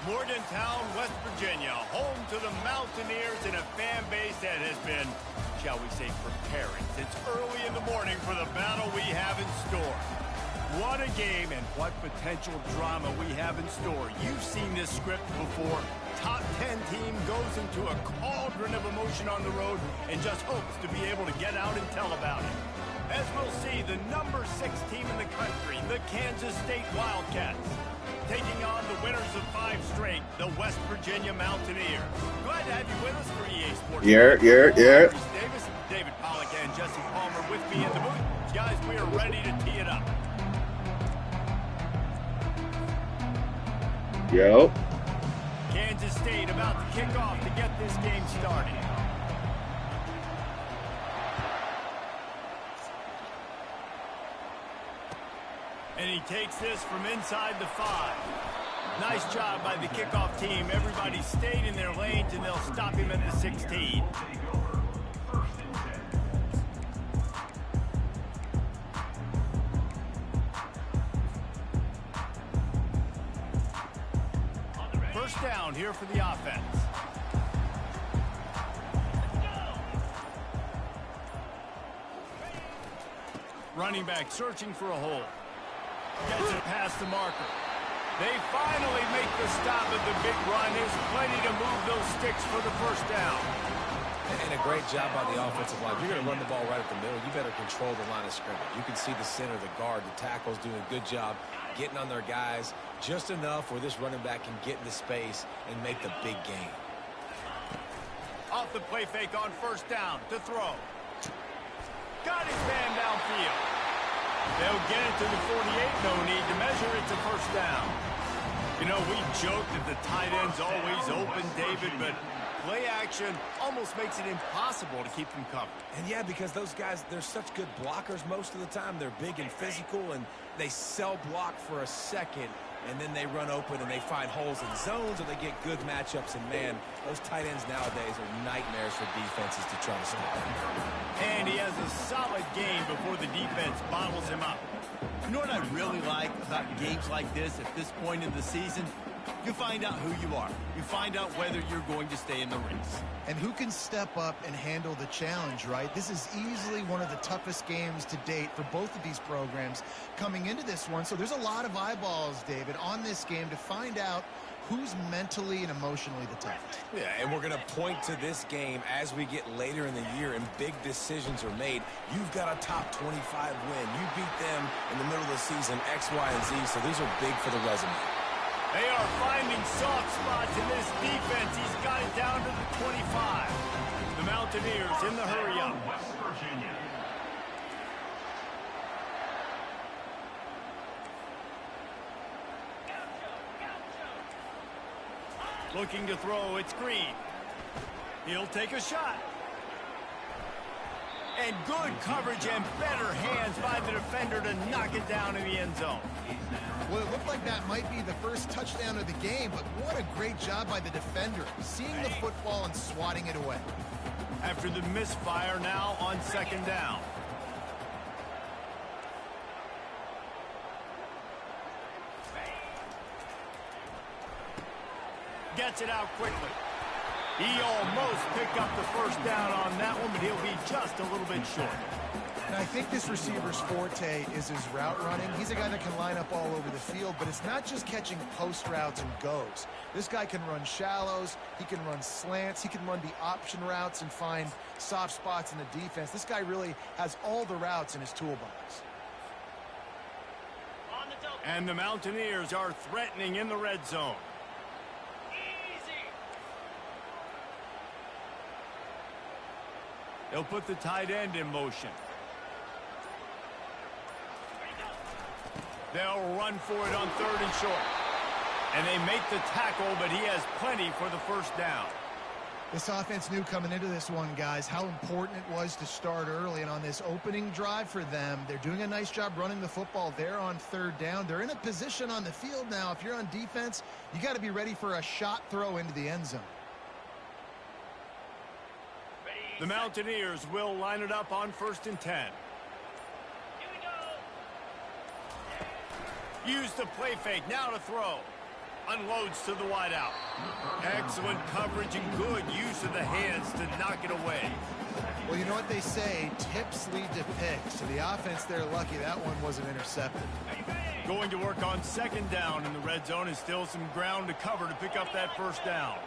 Morgantown, West Virginia, home to the Mountaineers and a fan base that has been, shall we say, preparing since early in the morning for the battle we have in store. What a game and what potential drama we have in store. You've seen this script before. Top 10 team goes into a cauldron of emotion on the road and just hopes to be able to get out and tell about it. As we'll see, the number 6 team in the country, the Kansas State Wildcats, taking on the winners of 5 straight, the West Virginia Mountaineers. Glad to have you with us for EA Sports. David Pollack and Jesse Palmer with me in the booth. Guys, we are ready to tee it up. Yo. Kansas State about to kick off to get this game started. And he takes this from inside the 5. Nice job by the kickoff team. Everybody stayed in their lanes, and they'll stop him at the 16. First down here for the offense. Running back searching for a hole. Gets it past the marker. They finally make the stop at the big run. There's plenty to move those sticks for the first down. And a great job by the offensive line. You're going to run the ball right at the middle. You better control the line of scrimmage. You can see the center, the guard, the tackles doing a good job getting on their guys just enough where this running back can get into space and make the big gain. Off the play fake on first down to throw. Got his man downfield. They'll get it to the 48. No need to measure. It's a first down. You know, we joke that the tight end's always open, David, but play action almost makes it impossible to keep them covered. And yeah, because those guys, they're such good blockers most of the time. They're big and physical, and they sell block for a second, and then they run open and they find holes in zones, or they get good matchups. And man, those tight ends nowadays are nightmares for defenses to try to stop. And he has a solid game before the defense bottles him up. You know what I really like about games like this at this point in the season? You find out who you are. You find out whether you're going to stay in the race. And who can step up and handle the challenge, right? This is easily one of the toughest games to date for both of these programs coming into this one. So there's a lot of eyeballs, David, on this game to find out who's mentally and emotionally the toughest. Yeah, and we're going to point to this game as we get later in the year and big decisions are made. You've got a top 25 win. You beat them in the middle of the season, X, Y, and Z, so these are big for the resume. They are finding soft spots in this defense. He's got it down to the 25. The Mountaineers in the hurry-up. West Virginia. Looking to throw, it's Green. He'll take a shot. And good coverage and better hands by the defender to knock it down in the end zone. Well, it looked like that might be the first touchdown of the game, but what a great job by the defender, seeing the football and swatting it away. After the misfire, now on second down. Gets it out quickly. He almost picked up the first down on that one, but he'll be just a little bit short. And I think this receiver's forte is his route running. He's a guy that can line up all over the field, but it's not just catching post routes and goes. This guy can run shallows, he can run slants, he can run the option routes and find soft spots in the defense. This guy really has all the routes in his toolbox. And the Mountaineers are threatening in the red zone. They'll put the tight end in motion. They'll run for it on third and short. And they make the tackle, but he has plenty for the first down. This offense knew coming into this one, guys, how important it was to start early. And on this opening drive for them, they're doing a nice job running the football. They're on third down. They're in a position on the field now. If you're on defense, you got to be ready for a shot throw into the end zone. The Mountaineers will line it up on 1st and 10. Use the play fake, now to throw. Unloads to the wideout. Excellent coverage and good use of the hands to knock it away. Well, you know what they say, tips lead to picks. So the offense, they're lucky that one wasn't intercepted. Going to work on second down in the red zone, and still some ground to cover to pick up that first down.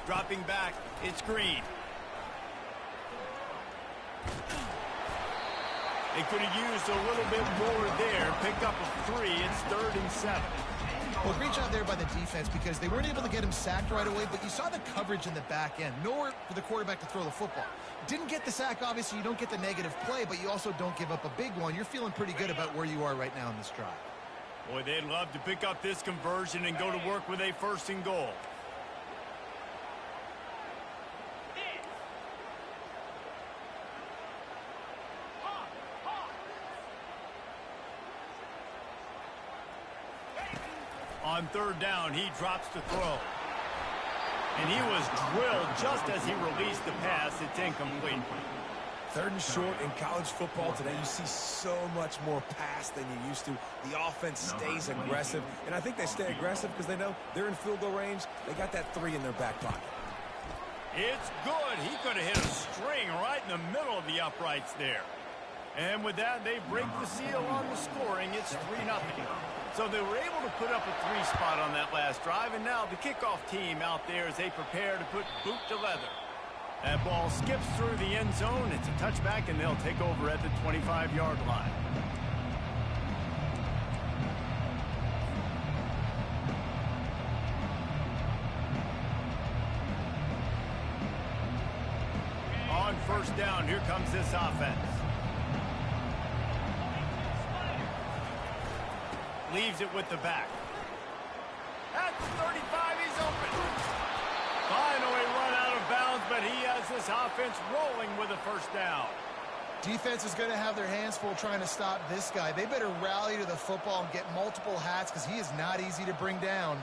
Dropping back, it's Green. They could have used a little bit more there. Pick up a 3. It's 3rd and 7. Well, great job there by the defense because they weren't able to get him sacked right away, but you saw the coverage in the back end. Nowhere for the quarterback to throw the football. Didn't get the sack, obviously. You don't get the negative play, but you also don't give up a big one. You're feeling pretty good about where you are right now in this drive. Boy, they'd love to pick up this conversion and go to work with a 1st and goal. On 3rd down, he drops to throw. And he was drilled just as he released the pass. It's incomplete. 3rd and short in college football today. You see so much more pass than you used to. The offense stays aggressive. And I think they stay aggressive because they know they're in field goal range. They got that 3 in their back pocket. It's good. He could have hit a string right in the middle of the uprights there. And with that, they break the seal on the scoring. It's 3-0. So they were able to put up a 3 spot on that last drive, and now the kickoff team out there as they prepare to put boot to leather. That ball skips through the end zone. It's a touchback, and they'll take over at the 25-yard line. On 1st down, here comes this offense. Leaves it with the back. At 35, he's open. Finally run out of bounds, but he has this offense rolling with a 1st down. Defense is going to have their hands full trying to stop this guy. They better rally to the football and get multiple hats because he is not easy to bring down.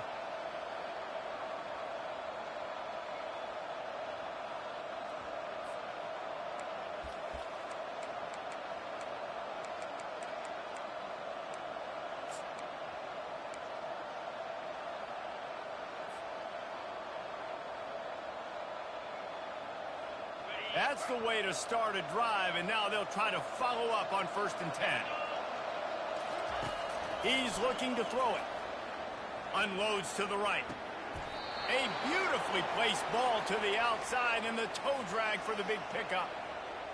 That's the way to start a drive, and now they'll try to follow up on 1st and 10. He's looking to throw it. Unloads to the right. A beautifully placed ball to the outside, and the toe drag for the big pickup.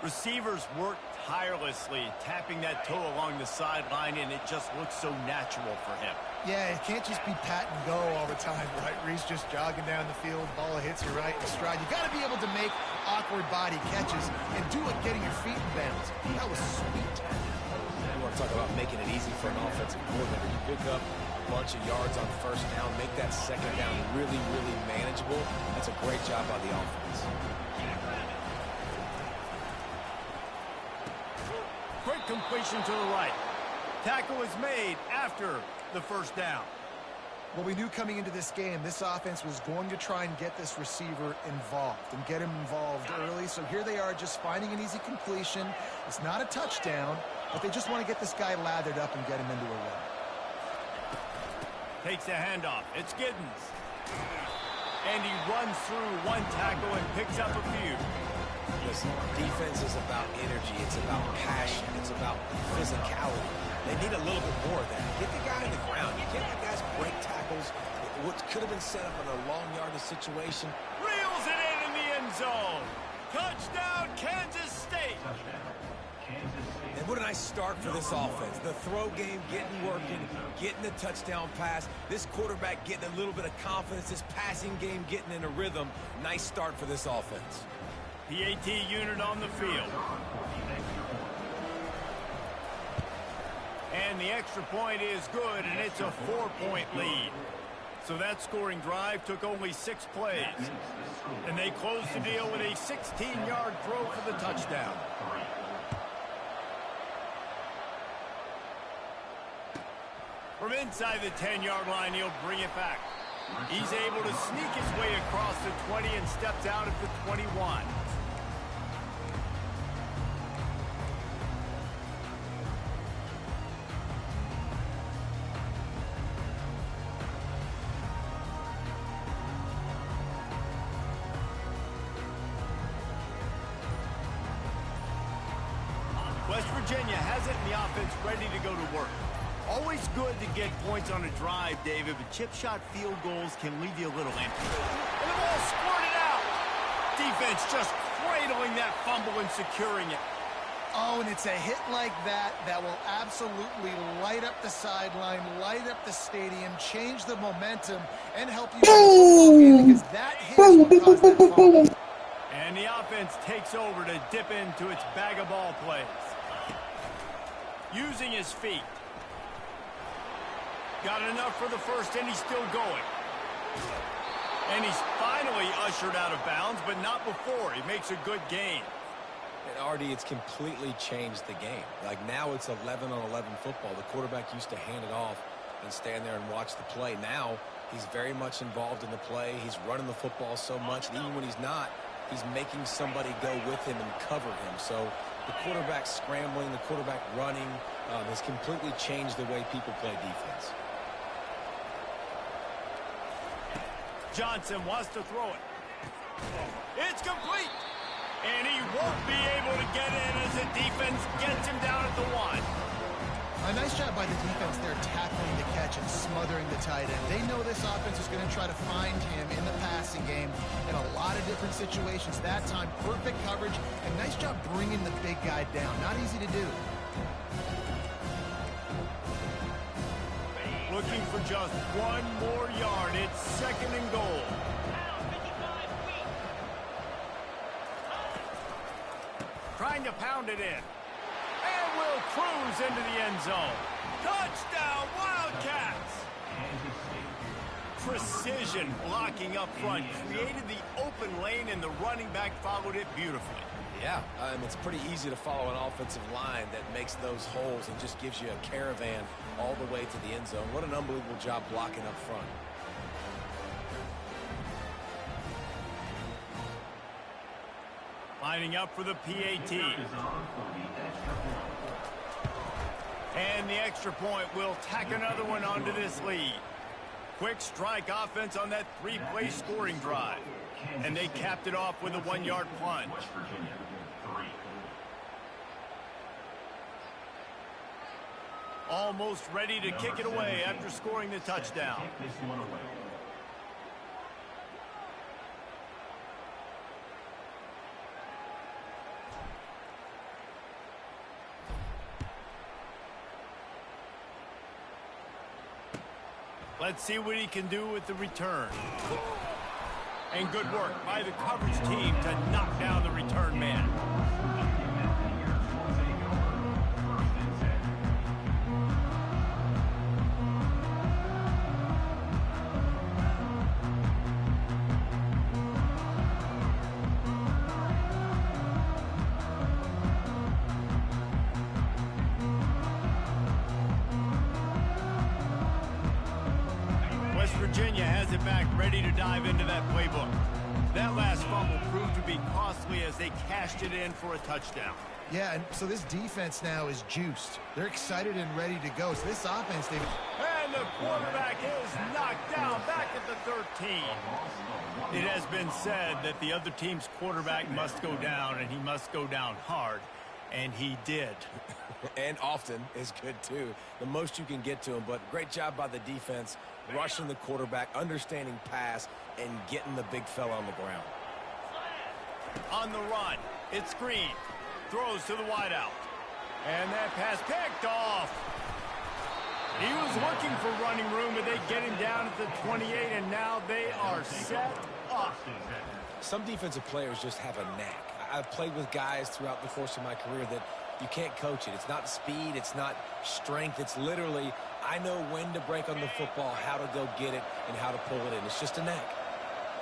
Receivers work tirelessly, tapping that toe along the sideline, and it just looks so natural for him. Yeah, it can't just be pat and go all the time, right? Reese just jogging down the field, ball hits you right in stride. You got to be able to make awkward body catches and do it getting your feet in bounds. That was sweet. You want to talk about making it easy for an offensive coordinator. You pick up a bunch of yards on 1st down, make that 2nd down really, really manageable. That's a great job by the offense. Quick completion to the right. Tackle is made after the 1st down. Well, we knew coming into this game, this offense was going to try and get this receiver involved and get him involved early. So here they are just finding an easy completion. It's not a touchdown, but they just want to get this guy lathered up and get him into a run. Takes a handoff. It's Giddens. And he runs through one tackle and picks up a few. Listen, defense is about energy. It's about passion. It's about physicality. They need a little bit more of that. Get the guy on the ground. You can't let guys break tackles. What could have been set up in a long yardage situation. Reels it in the end zone. Touchdown, Kansas State. And what a nice start for this offense. The throw game getting working, getting the touchdown pass. This quarterback getting a little bit of confidence. This passing game getting in a rhythm. Nice start for this offense. PAT unit on the field. And the extra point is good, and it's a 4-point lead. So that scoring drive took only 6 plays. And they closed the deal with a 16-yard throw for the touchdown. From inside the 10-yard line, he'll bring it back. He's able to sneak his way across the 20 and steps out at the 21. West Virginia has it in the offense ready to go to work. Always good to get points on a drive, David, but chip shot field goals can leave you a little empty. And the ball squirted out. Defense just cradling that fumble and securing it. Oh, and it's a hit like that that will absolutely light up the sideline, light up the stadium, change the momentum, and help you win the football game, because that hit is what caused that fumble. And the offense takes over to dip into its bag of ball plays. Using his feet. Got enough for the first, and he's still going. And he's finally ushered out of bounds, but not before. He makes a good gain. And Artie, it's completely changed the game. Like, now it's 11-on-11 football. The quarterback used to hand it off and stand there and watch the play. Now he's very much involved in the play. He's running the football so much, and even when he's not, he's making somebody go with him and cover him. So the quarterback scrambling, the quarterback running has completely changed the way people play defense. Johnson wants to throw it. It's complete. And he won't be able to get in as the defense gets him down at the 1. A nice job by the defense there, tackling the catch and smothering the tight end. They know this offense is going to try to find him in the passing game in a lot of different situations. That time, perfect coverage, and nice job bringing the big guy down. Not easy to do. Looking for just one more yard. It's 2nd and goal. Trying to pound it in. And will cruise into the end zone. Touchdown, Wildcats! Precision blocking up front. Created the open lane, and the running back followed it beautifully. Yeah, it's pretty easy to follow an offensive line that makes those holes and just gives you a caravan all the way to the end zone. What an unbelievable job blocking up front. Lining up for the PAT. And the extra point will tack another one onto this lead. Quick strike offense on that 3-play scoring drive. And they capped it off with a 1-yard plunge. Almost ready to kick it away after scoring the touchdown. Let's see what he can do with the return. And good work by the coverage team to knock down the return man. Virginia has it back, ready to dive into that playbook. That last fumble proved to be costly as they cashed it in for a touchdown. Yeah, and so this defense now is juiced. They're excited and ready to go. So this offense, and the quarterback is knocked down back at the 13. It has been said that the other team's quarterback must go down, and he must go down hard. And he did. And often is good, too. The most you can get to him, but great job by the defense, rushing the quarterback, understanding pass, and getting the big fella on the ground. On the run, it's Green. Throws to the wideout. And that pass picked off. He was looking for running room, but they get him down at the 28, and now they are set up. Some defensive players just have a knack. I've played with guys throughout the course of my career that you can't coach it. It's not speed. It's not strength. It's literally, I know when to break on the football, how to go get it, and how to pull it in. It's just a knack.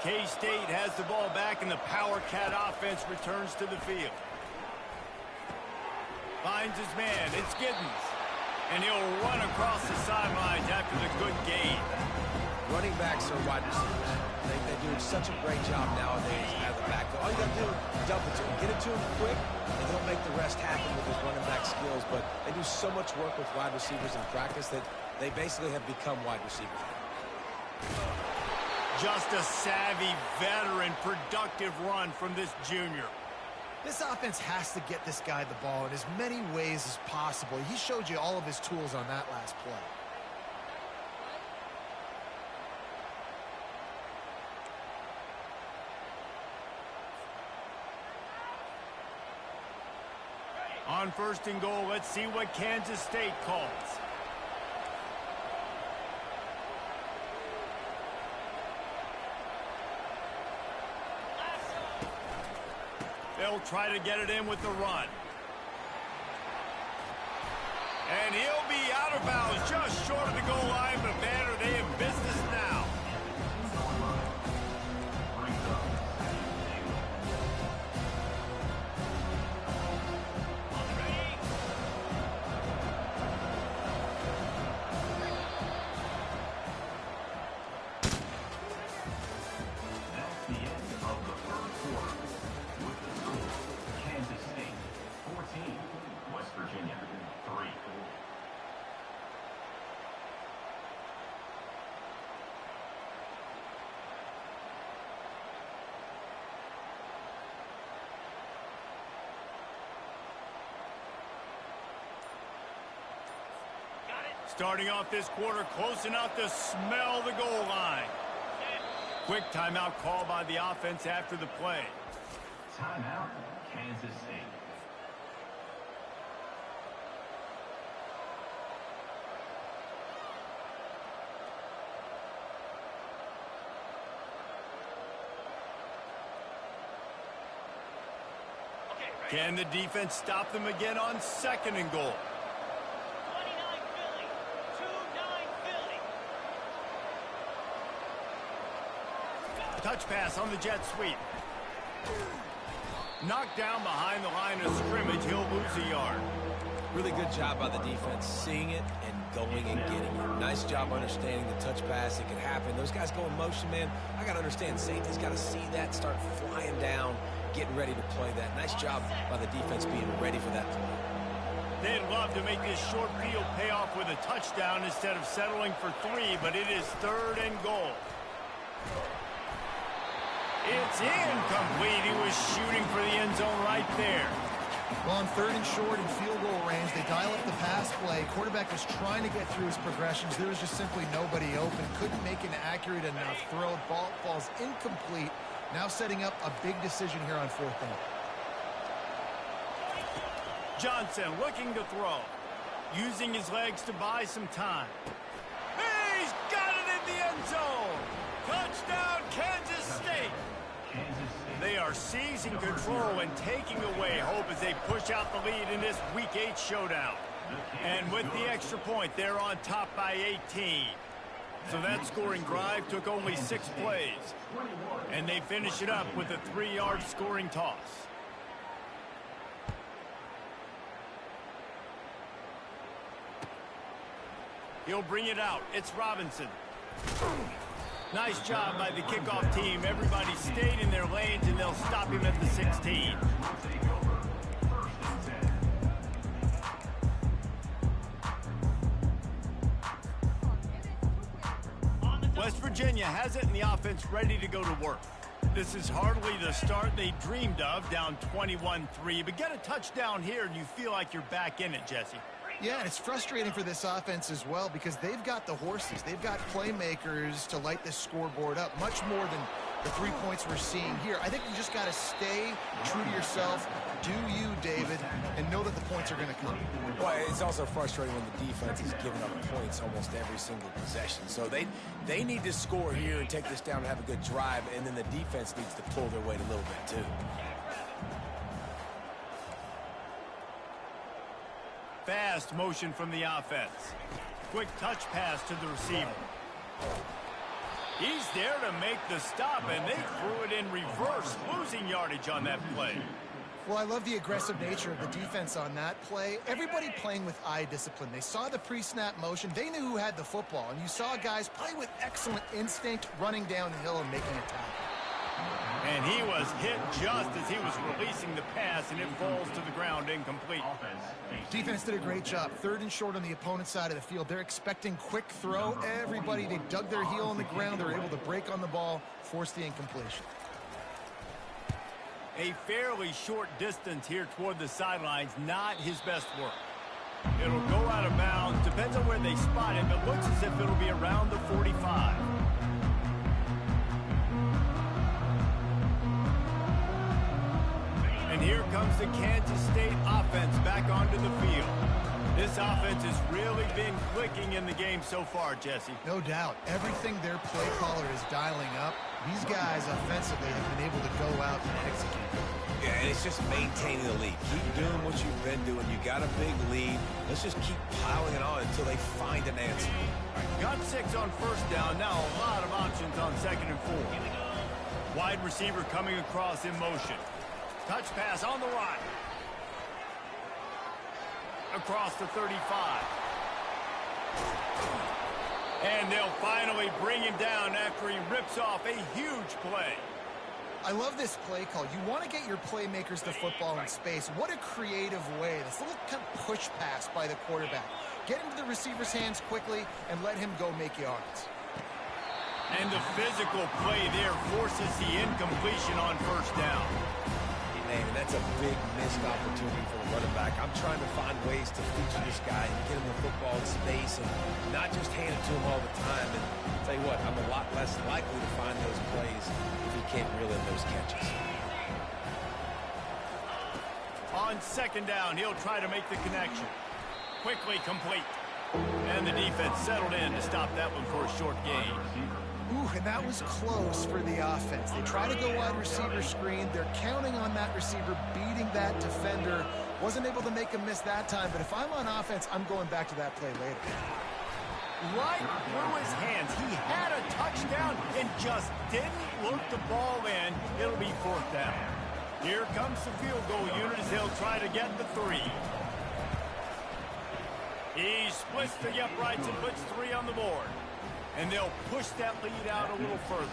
K-State has the ball back, and the Power Cat offense returns to the field. Finds his man. It's Giddens. And he'll run across the sidelines after the good gain. Running backs are wide receivers. They do such a great job nowadays out of the backfield. All you got to do is dump it to him. Get it to him quick, and he'll make the rest happen with his running back skills. But they do so much work with wide receivers in practice that they basically have become wide receivers. Just a savvy, veteran, productive run from this junior. This offense has to get this guy the ball in as many ways as possible. He showed you all of his tools on that last play. On 1st and goal, let's see what Kansas State calls. They'll try to get it in with the run. And he'll be out of bounds just short of the goal line, but man, are they in business now. Starting off this quarter, close enough to smell the goal line. Quick timeout call by the offense after the play. Timeout, Kansas State. Can the defense stop them again on 2nd and goal? Touch pass on the jet sweep. Knocked down behind the line of scrimmage. He'll lose a yard. Really good job by the defense seeing it and going and getting it. Nice job understanding the touch pass. It can happen. Those guys go in motion, man. I got to understand safety's got to see that, start flying down, getting ready to play that. Nice job by the defense being ready for that play. They'd love to make this short field pay off with a touchdown instead of settling for 3, but it is 3rd and goal. It's incomplete. He was shooting for the end zone right there. Well, on 3rd and short and field goal range, they dial up the pass play. Quarterback was trying to get through his progressions. There was just simply nobody open. Couldn't make an accurate enough throw. Ball falls incomplete. Now setting up a big decision here on 4th down. Johnson looking to throw. Using his legs to buy some time. He's got it in the end zone. Touchdown, Kansas State. They are seizing control and taking away hope as they push out the lead in this Week 8 showdown. And with the extra point, they're on top by 18. So that scoring drive took only 6 plays. And they finish it up with a 3-yard scoring toss. He'll bring it out. It's Robinson. Nice job by the kickoff team. Everybody stayed in their lanes, and they'll stop him at the 16. West Virginia has it, and the offense ready to go to work. This is hardly the start they dreamed of, down 21-3. But get a touchdown here, and you feel like you're back in it, Jesse. Yeah, and it's frustrating for this offense as well because they've got the horses. They've got playmakers to light this scoreboard up, much more than the 3 points we're seeing here. I think you just got to stay true to yourself, do you, David, and know that the points are going to come. Well, it's also frustrating when the defense is giving up points almost every single possession. So they need to score here and take this down and have a good drive, and then the defense needs to pull their weight a little bit too. Fast motion from the offense. Quick touch pass to the receiver. He's there to make the stop, and they threw it in reverse, losing yardage on that play. Well, I love the aggressive nature of the defense on that play. Everybody playing with eye discipline. They saw the pre-snap motion. They knew who had the football, and you saw guys play with excellent instinct, running down the hill and making a tackle. And he was hit just as he was releasing the pass, and it falls to the ground incomplete. Defense did a great job. 3rd and short on the opponent's side of the field. They're expecting quick throw. Everybody, they dug their heel on the ground. They're able to break on the ball, force the incompletion. A fairly short distance here toward the sidelines, not his best work. It'll go out of bounds. Depends on where they spot it, but looks as if it'll be around the 45. And here comes the Kansas State offense back onto the field. This offense has really been clicking in the game so far, Jesse. No doubt. Everything their play caller is dialing up, these guys offensively have been able to go out and execute. Yeah, and it's just maintaining the lead. Keep doing what you've been doing. You got a big lead. Let's just keep piling it on until they find an answer. Got 6 on first down. Now a lot of options on 2nd and 4. Wide receiver coming across in motion. Touch pass on the right. Across the 35. And they'll finally bring him down after he rips off a huge play. I love this play call. You want to get your playmakers the football in space. What a creative way. This little kind of push pass by the quarterback. Get into the receiver's hands quickly and let him go make yards. And the physical play there forces the incompletion on first down. Man, that's a big missed opportunity for the running back. I'm trying to find ways to feature this guy and get him the football in space and not just hand it to him all the time. And I'll tell you what, I'm a lot less likely to find those plays if he can't reel in those catches. On 2nd down, he'll try to make the connection. Quickly complete. And the defense settled in to stop that one for a short gain. Ooh, and that was close for the offense. They try to go wide receiver screen. They're counting on that receiver beating that defender. Wasn't able to make him miss that time, but if I'm on offense, I'm going back to that play later. Right through his hands. He had a touchdown and just didn't look the ball in. It'll be 4th down. Here comes the field goal unit as he'll try to get the 3. He splits the uprights and puts 3 on the board. And they'll push that lead out a little further.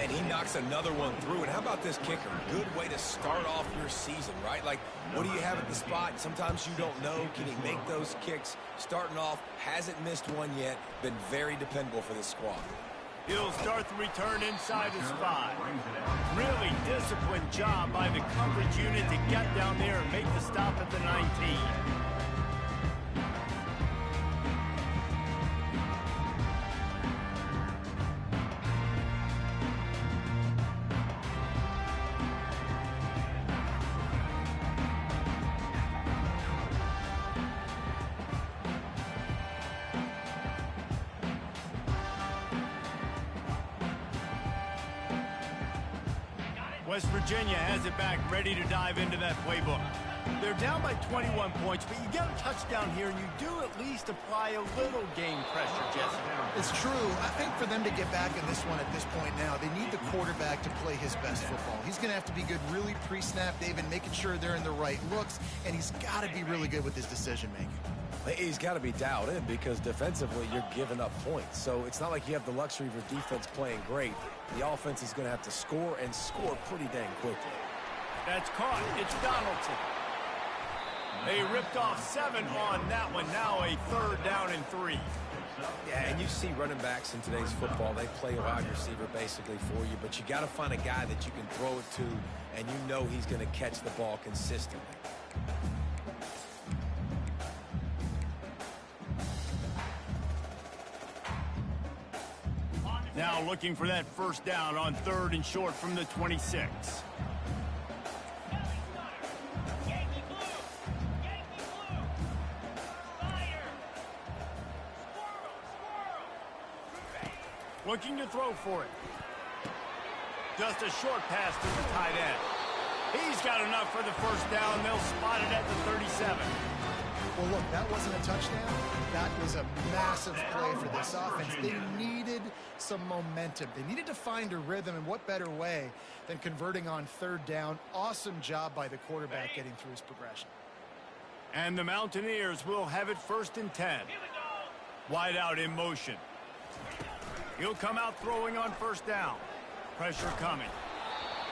And he knocks another one through. And how about this kicker? Good way to start off your season, right? Like, what do you have at the spot? Sometimes you don't know. Can he make those kicks? Starting off, hasn't missed one yet. Been very dependable for this squad. He'll start the return inside his 5. Really disciplined job by the coverage unit to get down there and make the stop at the 19. West Virginia has it back, ready to dive into that playbook. They're down by 21 points, but you get a touchdown here, and you do at least apply a little game pressure, Jesse. It's true. I think for them to get back in this one at this point now, they need the quarterback to play his best football. He's going to have to be good really pre-snap, David, making sure they're in the right looks, and he's got to be really good with his decision-making. He's got to be dialed in because defensively you're giving up points. So it's not like you have the luxury of your defense playing great. The offense is going to have to score and score pretty dang quickly. That's caught. It's Donaldson. They ripped off 7 on that one. Now a 3rd down and 3. Yeah, and you see running backs in today's football, they play a wide receiver basically for you, but you got to find a guy that you can throw it to, and you know he's going to catch the ball consistently. Now looking for that 1st down on 3rd and short from the 26. Looking to throw for it. Just a short pass to the tight end. He's got enough for the 1st down. They'll spot it at the 37. Well, look, that wasn't a touchdown. That was a massive play for this offense. They needed some momentum. They needed to find a rhythm, and what better way than converting on 3rd down. Awesome job by the quarterback getting through his progression. And the Mountaineers will have it 1st and 10. Wide out in motion. He'll come out throwing on 1st down. Pressure coming.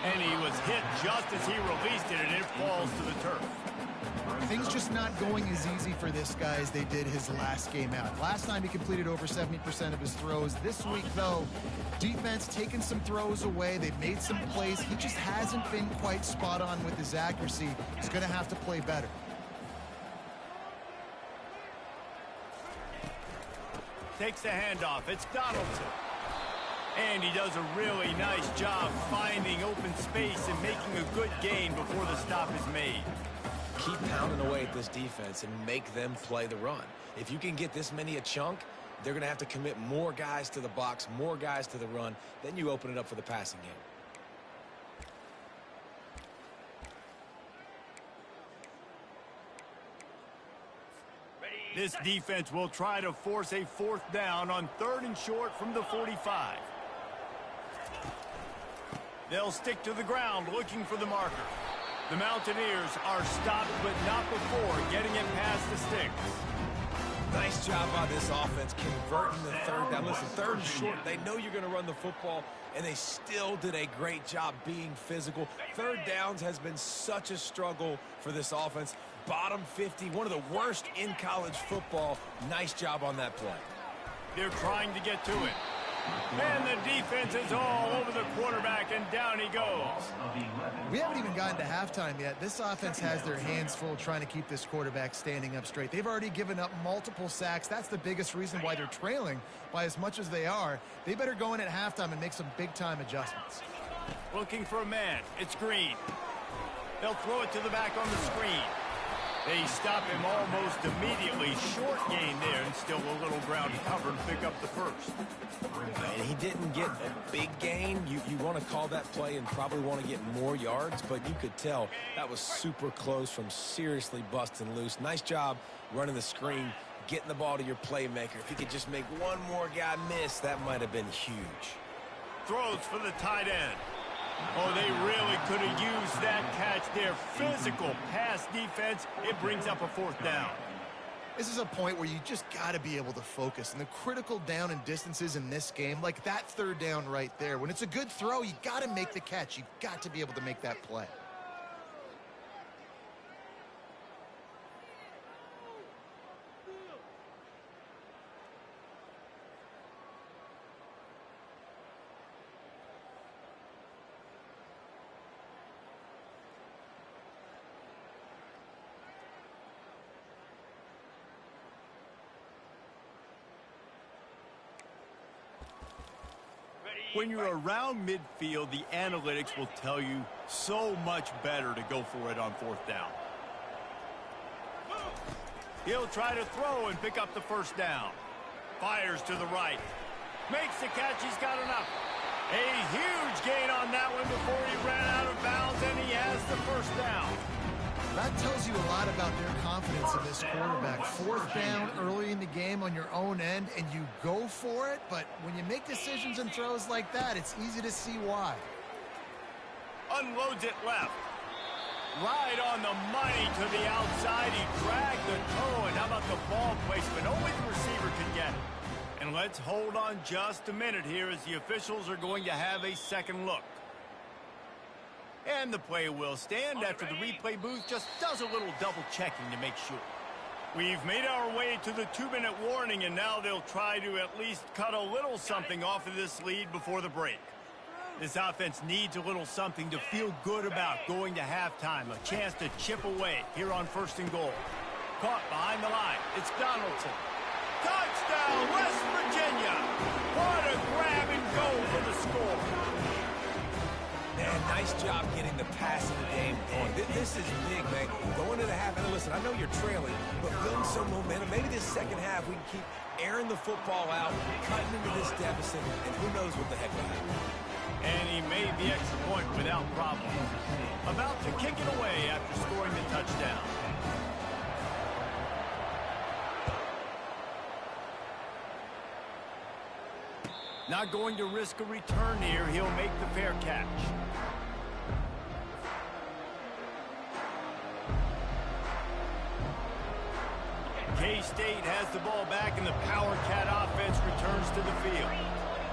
And he was hit just as he released it, and it falls to the turf. Things just not going as easy for this guy as they did his last game out. Last time he completed over 70% of his throws. This week, though, defense taking some throws away. They've made some plays. He just hasn't been quite spot on with his accuracy. He's going to have to play better. Takes the handoff. It's Donaldson. And he does a really nice job finding open space and making a good gain before the stop is made. Keep pounding away at this defense and make them play the run. If you can get this many a chunk, they're going to have to commit more guys to the box, more guys to the run. Then you open it up for the passing game. This defense will try to force a 4th down on 3rd and short from the 45. They'll stick to the ground looking for the marker. The Mountaineers are stopped, but not before getting it past the sticks. Nice job by this offense converting the 3rd down. Listen, 3rd and short, they know you're going to run the football, and they still did a great job being physical. 3rd downs has been such a struggle for this offense. Bottom 50, one of the worst in college football. Nice job on that play. They're trying to get to it. And the defense is all over the quarterback, and down he goes. We haven't even gotten to halftime yet. This offense has their hands full trying to keep this quarterback standing up straight. They've already given up multiple sacks. That's the biggest reason why they're trailing by as much as they are. They better go in at halftime and make some big-time adjustments. Looking for a man. It's Green. They'll throw it to the back on the screen. They stop him almost immediately. Short gain there, and still a little ground covered. Pick up the 1st. And he didn't get a big gain. You want to call that play and probably want to get more yards, but you could tell that was super close from seriously busting loose. Nice job running the screen, getting the ball to your playmaker. If he could just make one more guy miss, that might have been huge. Throws for the tight end. Oh, they really could have used that catch there. Physical pass defense. It brings up a 4th down. This is a point where you just got to be able to focus. And the critical down and distances in this game, like that 3rd down right there, when it's a good throw, you got to make the catch. You've got to be able to make that play. When you're around midfield, the analytics will tell you so much better to go for it on 4th down. He'll try to throw and pick up the 1st down. Fires to the right. Makes the catch. He's got enough. A huge gain on that one before he ran out of bounds, and he has the 1st down. That tells you a lot about their confidence in this quarterback. 4th down early in the game on your own end, and you go for it, but when you make decisions and throws like that, it's easy to see why. Unloads it left. Right on the money to the outside. He dragged the toe, and how about the ball placement? Only the receiver could get it. And let's hold on just a minute here as the officials are going to have a 2nd look. And the play will stand after the replay booth just does a little double-checking to make sure. We've made our way to the 2-minute warning, and now they'll try to at least cut a little something off of this lead before the break. This offense needs a little something to feel good about going to halftime, a chance to chip away here on 1st and goal. Caught behind the line. It's Donaldson. Touchdown, West Virginia! What a grab and go for the score. Man, nice job getting the pass in the game going. This is big, man. Going to the half, and listen, I know you're trailing, but building some momentum. Maybe this 2nd half we can keep airing the football out, cutting into this deficit, and who knows what the heck will happen. And he made the extra point without problem. About to kick it away after scoring the touchdown. Not going to risk a return here. He'll make the fair catch. K-State has the ball back, and the Power Cat offense returns to the field.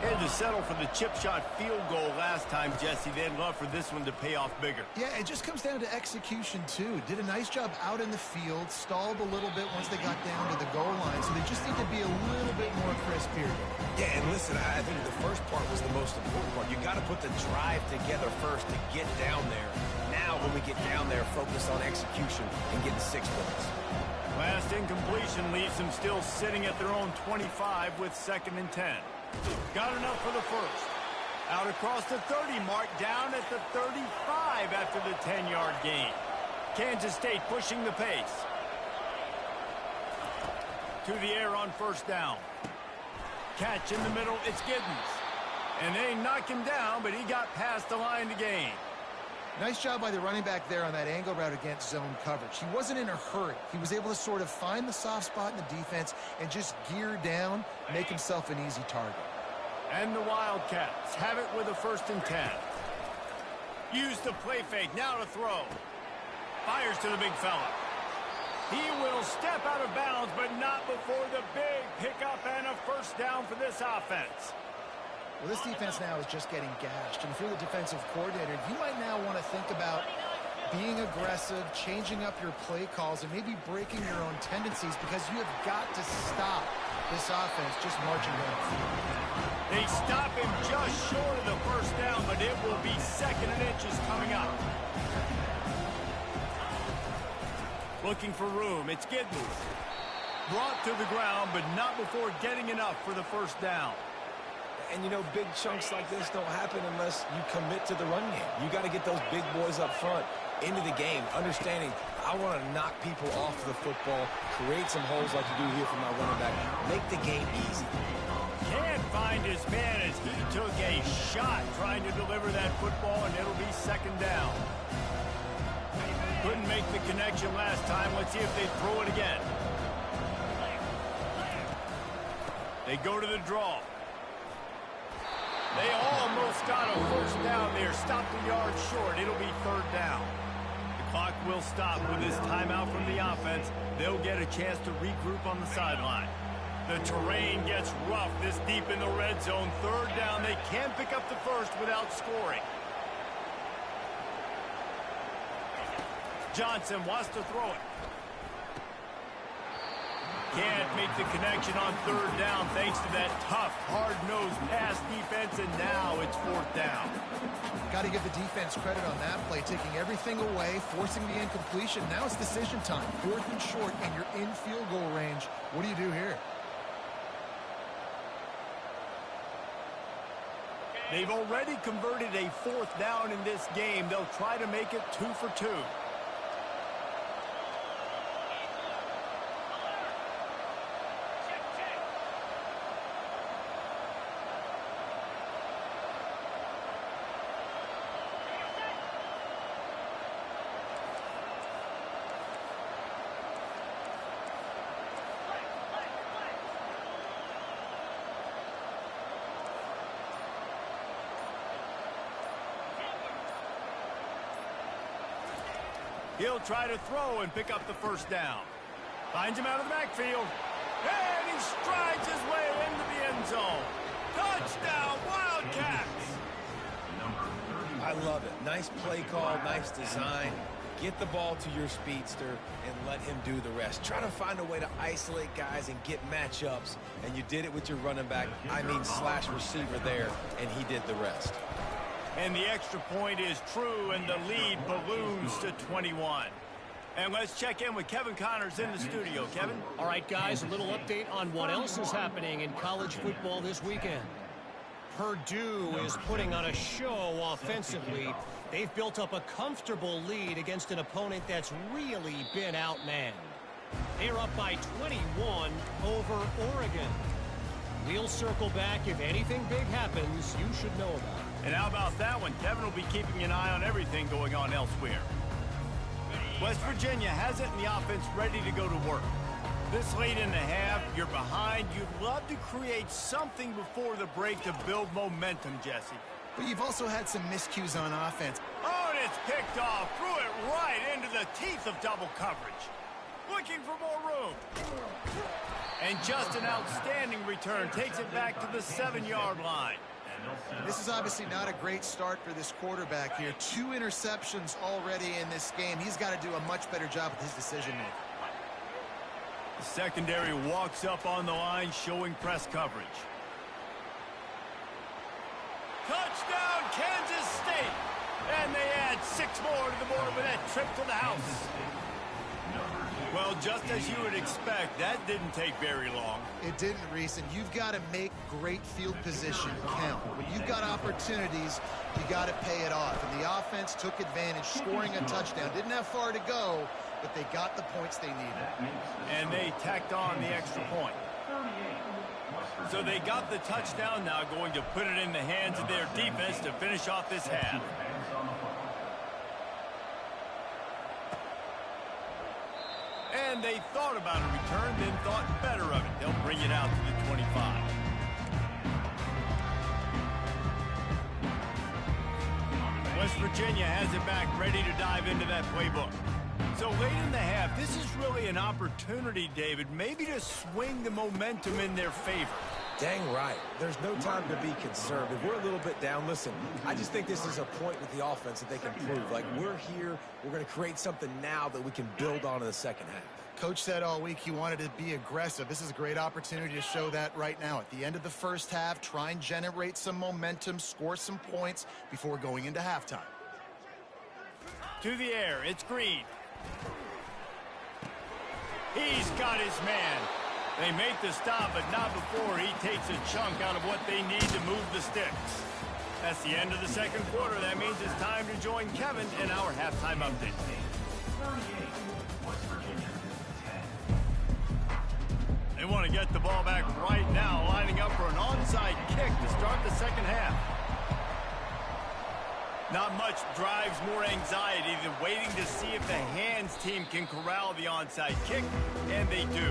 Had to settle for the chip shot field goal last time, Jesse. They'd love for this one to pay off bigger. Yeah, it just comes down to execution, too. Did a nice job out in the field, stalled a little bit once they got down to the goal line, so they just need to be a little bit more crisp here. Yeah, and listen, I think the first part was the most important part. You got to put the drive together first to get down there. Now, when we get down there, focus on execution and getting 6 points. Last incompletion leaves them still sitting at their own 25 with 2nd and 10. Got enough for the first. Out across the 30 mark, down at the 35 after the 10-yard gain. Kansas State pushing the pace. To the air on 1st down. Catch in the middle, it's Giddens. And they knock him down, but he got past the line to gain. Nice job by the running back there on that angle route against zone coverage. He wasn't in a hurry. He was able to sort of find the soft spot in the defense and just gear down, make himself an easy target. And the Wildcats have it with a 1st and 10. Use the play fake, now to throw. Fires to the big fella. He will step out of bounds, but not before the big pickup and a 1st down for this offense. Well, this defense now is just getting gashed. And if you're the defensive coordinator, you might now want to think about being aggressive, changing up your play calls, and maybe breaking your own tendencies because you have got to stop this offense just marching down the field. They stop him just short of the 1st down, but it will be 2nd and inches coming up. Looking for room. It's Giddens. Brought to the ground, but not before getting enough for the 1st down. And, you know, big chunks like this don't happen unless you commit to the run game. You got to get those big boys up front into the game, understanding I want to knock people off the football, create some holes like you do here for my running back, make the game easy. Can't find his man as he took a shot trying to deliver that football, and it'll be 2nd down. Couldn't make the connection last time. Let's see if they throw it again. They go to the draw. They almost got a 1st down there. Stopped a yard short. It'll be 3rd down. The clock will stop with this timeout from the offense. They'll get a chance to regroup on the sideline. The terrain gets rough this deep in the red zone. 3rd down. They can't pick up the 1st without scoring. Johnson wants to throw it. Can't make the connection on 3rd down thanks to that tough, hard-nosed pass defense, and now it's 4th down. Got to give the defense credit on that play, taking everything away, forcing the incompletion. Now it's decision time. 4th and short, and you're in field goal range. What do you do here? They've already converted a 4th down in this game. They'll try to make it 2 for 2. He'll try to throw and pick up the 1st down. Finds him out of the backfield. And he strides his way into the end zone. Touchdown, Wildcats! I love it. Nice play call, nice design. Get the ball to your speedster and let him do the rest. Try to find a way to isolate guys and get matchups. And you did it with your running back, slash receiver there, and he did the rest. And the extra point is true, and the lead balloons to 21. And let's check in with Kevin Connors in the studio. Kevin? All right, guys, a little update on what else is happening in college football this weekend. Purdue is putting on a show offensively. They've built up a comfortable lead against an opponent that's really been outmanned. They're up by 21 over Oregon. We'll circle back. If anything big happens, you should know about it. And how about that one? Kevin will be keeping an eye on everything going on elsewhere. West Virginia has it in the offense ready to go to work. This late in the half, you're behind. You'd love to create something before the break to build momentum, Jesse. But you've also had some miscues on offense. Oh, and it's picked off. Threw it right into the teeth of double coverage. looking for more room. And just an outstanding return. Takes it back to the 7-yard line. This is obviously not a great start for this quarterback here. 2 interceptions already in this game. He's got to do a much better job with his decision-making. The secondary walks up on the line, showing press coverage. Touchdown, Kansas State! And they add 6 more to the board with that trip to the house. Well, just as you would expect, that didn't take very long. It didn't, Reese, and you've got to make great field position count. When you've got opportunities, you got to pay it off. And the offense took advantage, scoring a touchdown. Didn't have far to go, but they got the points they needed. And they tacked on the extra point. So they got the touchdown, now going to put it in the hands of their defense to finish off this half. And they thought about a return, then thought better of it. They'll bring it out to the 25. West Virginia has it back, ready to dive into that playbook. So late in the half, this is really an opportunity, David, maybe to swing the momentum in their favor. Dang right. There's no time to be concerned. If we're a little bit down, listen, I just think this is a point with the offense that they can prove. Like, we're here, we're going to create something now that we can build on in the second half. Coach said all week he wanted to be aggressive. This is a great opportunity to show that right now. At the end of the first half, try and generate some momentum, score some points before going into halftime. To the air, it's Green. He's got his man. They make the stop, but not before he takes a chunk out of what they need to move the sticks. That's the end of the second quarter. That means it's time to join Kevin in our halftime update. They want to get the ball back right now, lining up for an onside kick to start the second half. Not much drives more anxiety than waiting to see if the hands team can corral the onside kick, and they do.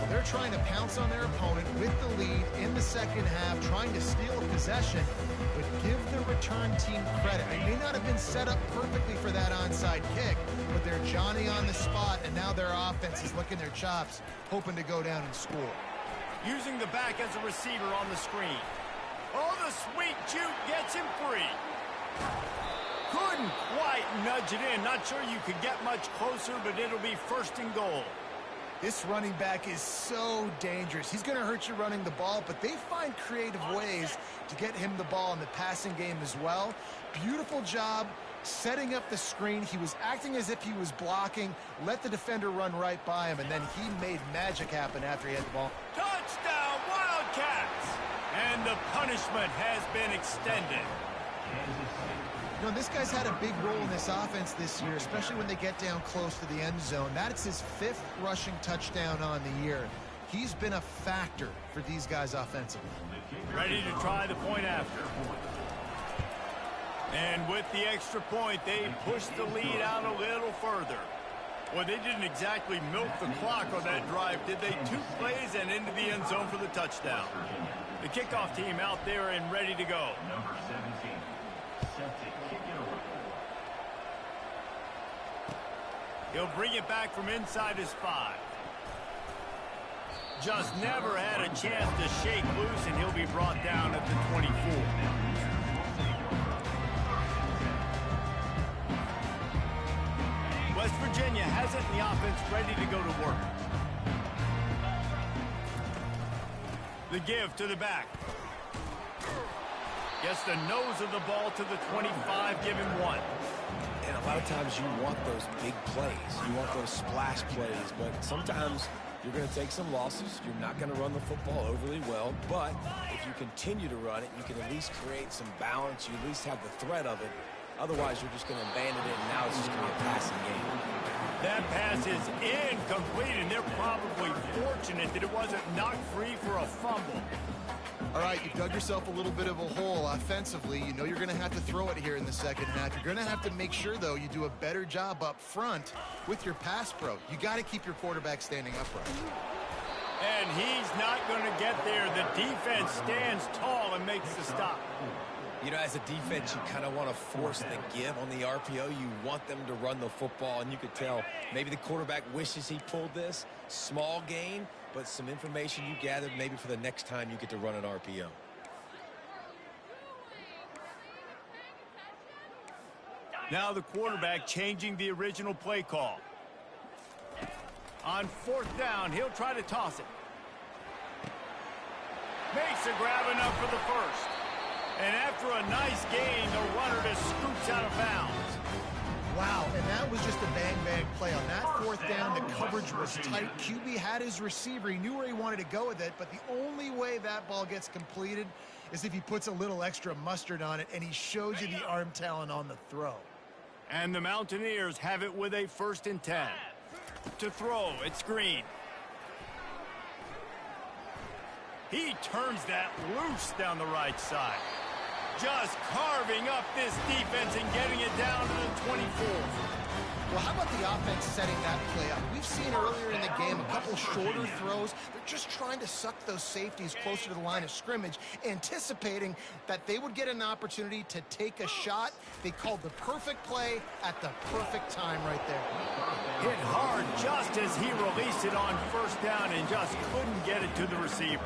They're trying to pounce on their opponent with the lead in the second half, trying to steal a possession, but give the return team credit. They may not have been set up perfectly for that onside kick, but they're Johnny on the spot, and now their offense is licking their chops, hoping to go down and score. Using the back as a receiver on the screen. Oh, the sweet juke gets him free. Couldn't quite nudge it in. Not sure you could get much closer, but it'll be first and goal. This running back is so dangerous. He's going to hurt you running the ball, but they find creative ways to get him the ball in the passing game as well. Beautiful job setting up the screen. He was acting as if he was blocking, let the defender run right by him, and then he made magic happen after he had the ball. Touchdown, Wildcats! And the punishment has been extended. You know, this guy's had a big role in this offense this year, especially when they get down close to the end zone. That's his 5th rushing touchdown on the year. He's been a factor for these guys offensively. Ready to try the point after. And with the extra point, they push the lead out a little further. Well, they didn't exactly milk the clock on that drive, did they? 2 plays and into the end zone for the touchdown. The kickoff team out there and ready to go. Number 17, set to kick it away. He'll bring it back from inside his 5. Just never had a chance to shake loose, and he'll be brought down at the 24. West Virginia has it, and the offense ready to go to work. The give to the back. Gets the nose of the ball to the 25, give him 1. And a lot of times you want those big plays. You want those splash plays, but sometimes you're going to take some losses. You're not going to run the football overly well, but if you continue to run it, you can at least create some balance. You at least have the threat of it. Otherwise, you're just going to abandon it, and now it's just going to be a passing game. That pass is incomplete, and they're probably fortunate that it wasn't knocked free for a fumble. All right, you've dug yourself a little bit of a hole offensively. You know you're going to have to throw it here in the second half. You're going to have to make sure, though, you do a better job up front with your pass pro. You got to keep your quarterback standing upright. And he's not going to get there. The defense stands tall and makes the stop. You know, as a defense, you kind of want to force the give on the RPO. You want them to run the football, and you could tell maybe the quarterback wishes he pulled this. Small gain, but some information you gathered maybe for the next time you get to run an RPO. Now the quarterback changing the original play call. On 4th down, he'll try to toss it. Makes a grab enough for the first. And after a nice gain, the runner just scoops out of bounds. Wow, and that was just a bang-bang play. On that 4th down, the coverage was tight. QB had his receiver. He knew where he wanted to go with it, but the only way that ball gets completed is if he puts a little extra mustard on it, and he shows you the arm talent on the throw. And the Mountaineers have it with a 1st and 10. To throw, it's Green. He turns that loose down the right side. Just carving up this defense and getting it down to the 24. Well, how about the offense setting that play up? We've seen earlier in the game a couple shorter throws. They're just trying to suck those safeties closer to the line of scrimmage, anticipating that they would get an opportunity to take a shot. They called the perfect play at the perfect time right there. Hit hard just as he released it on 1st down and just couldn't get it to the receiver.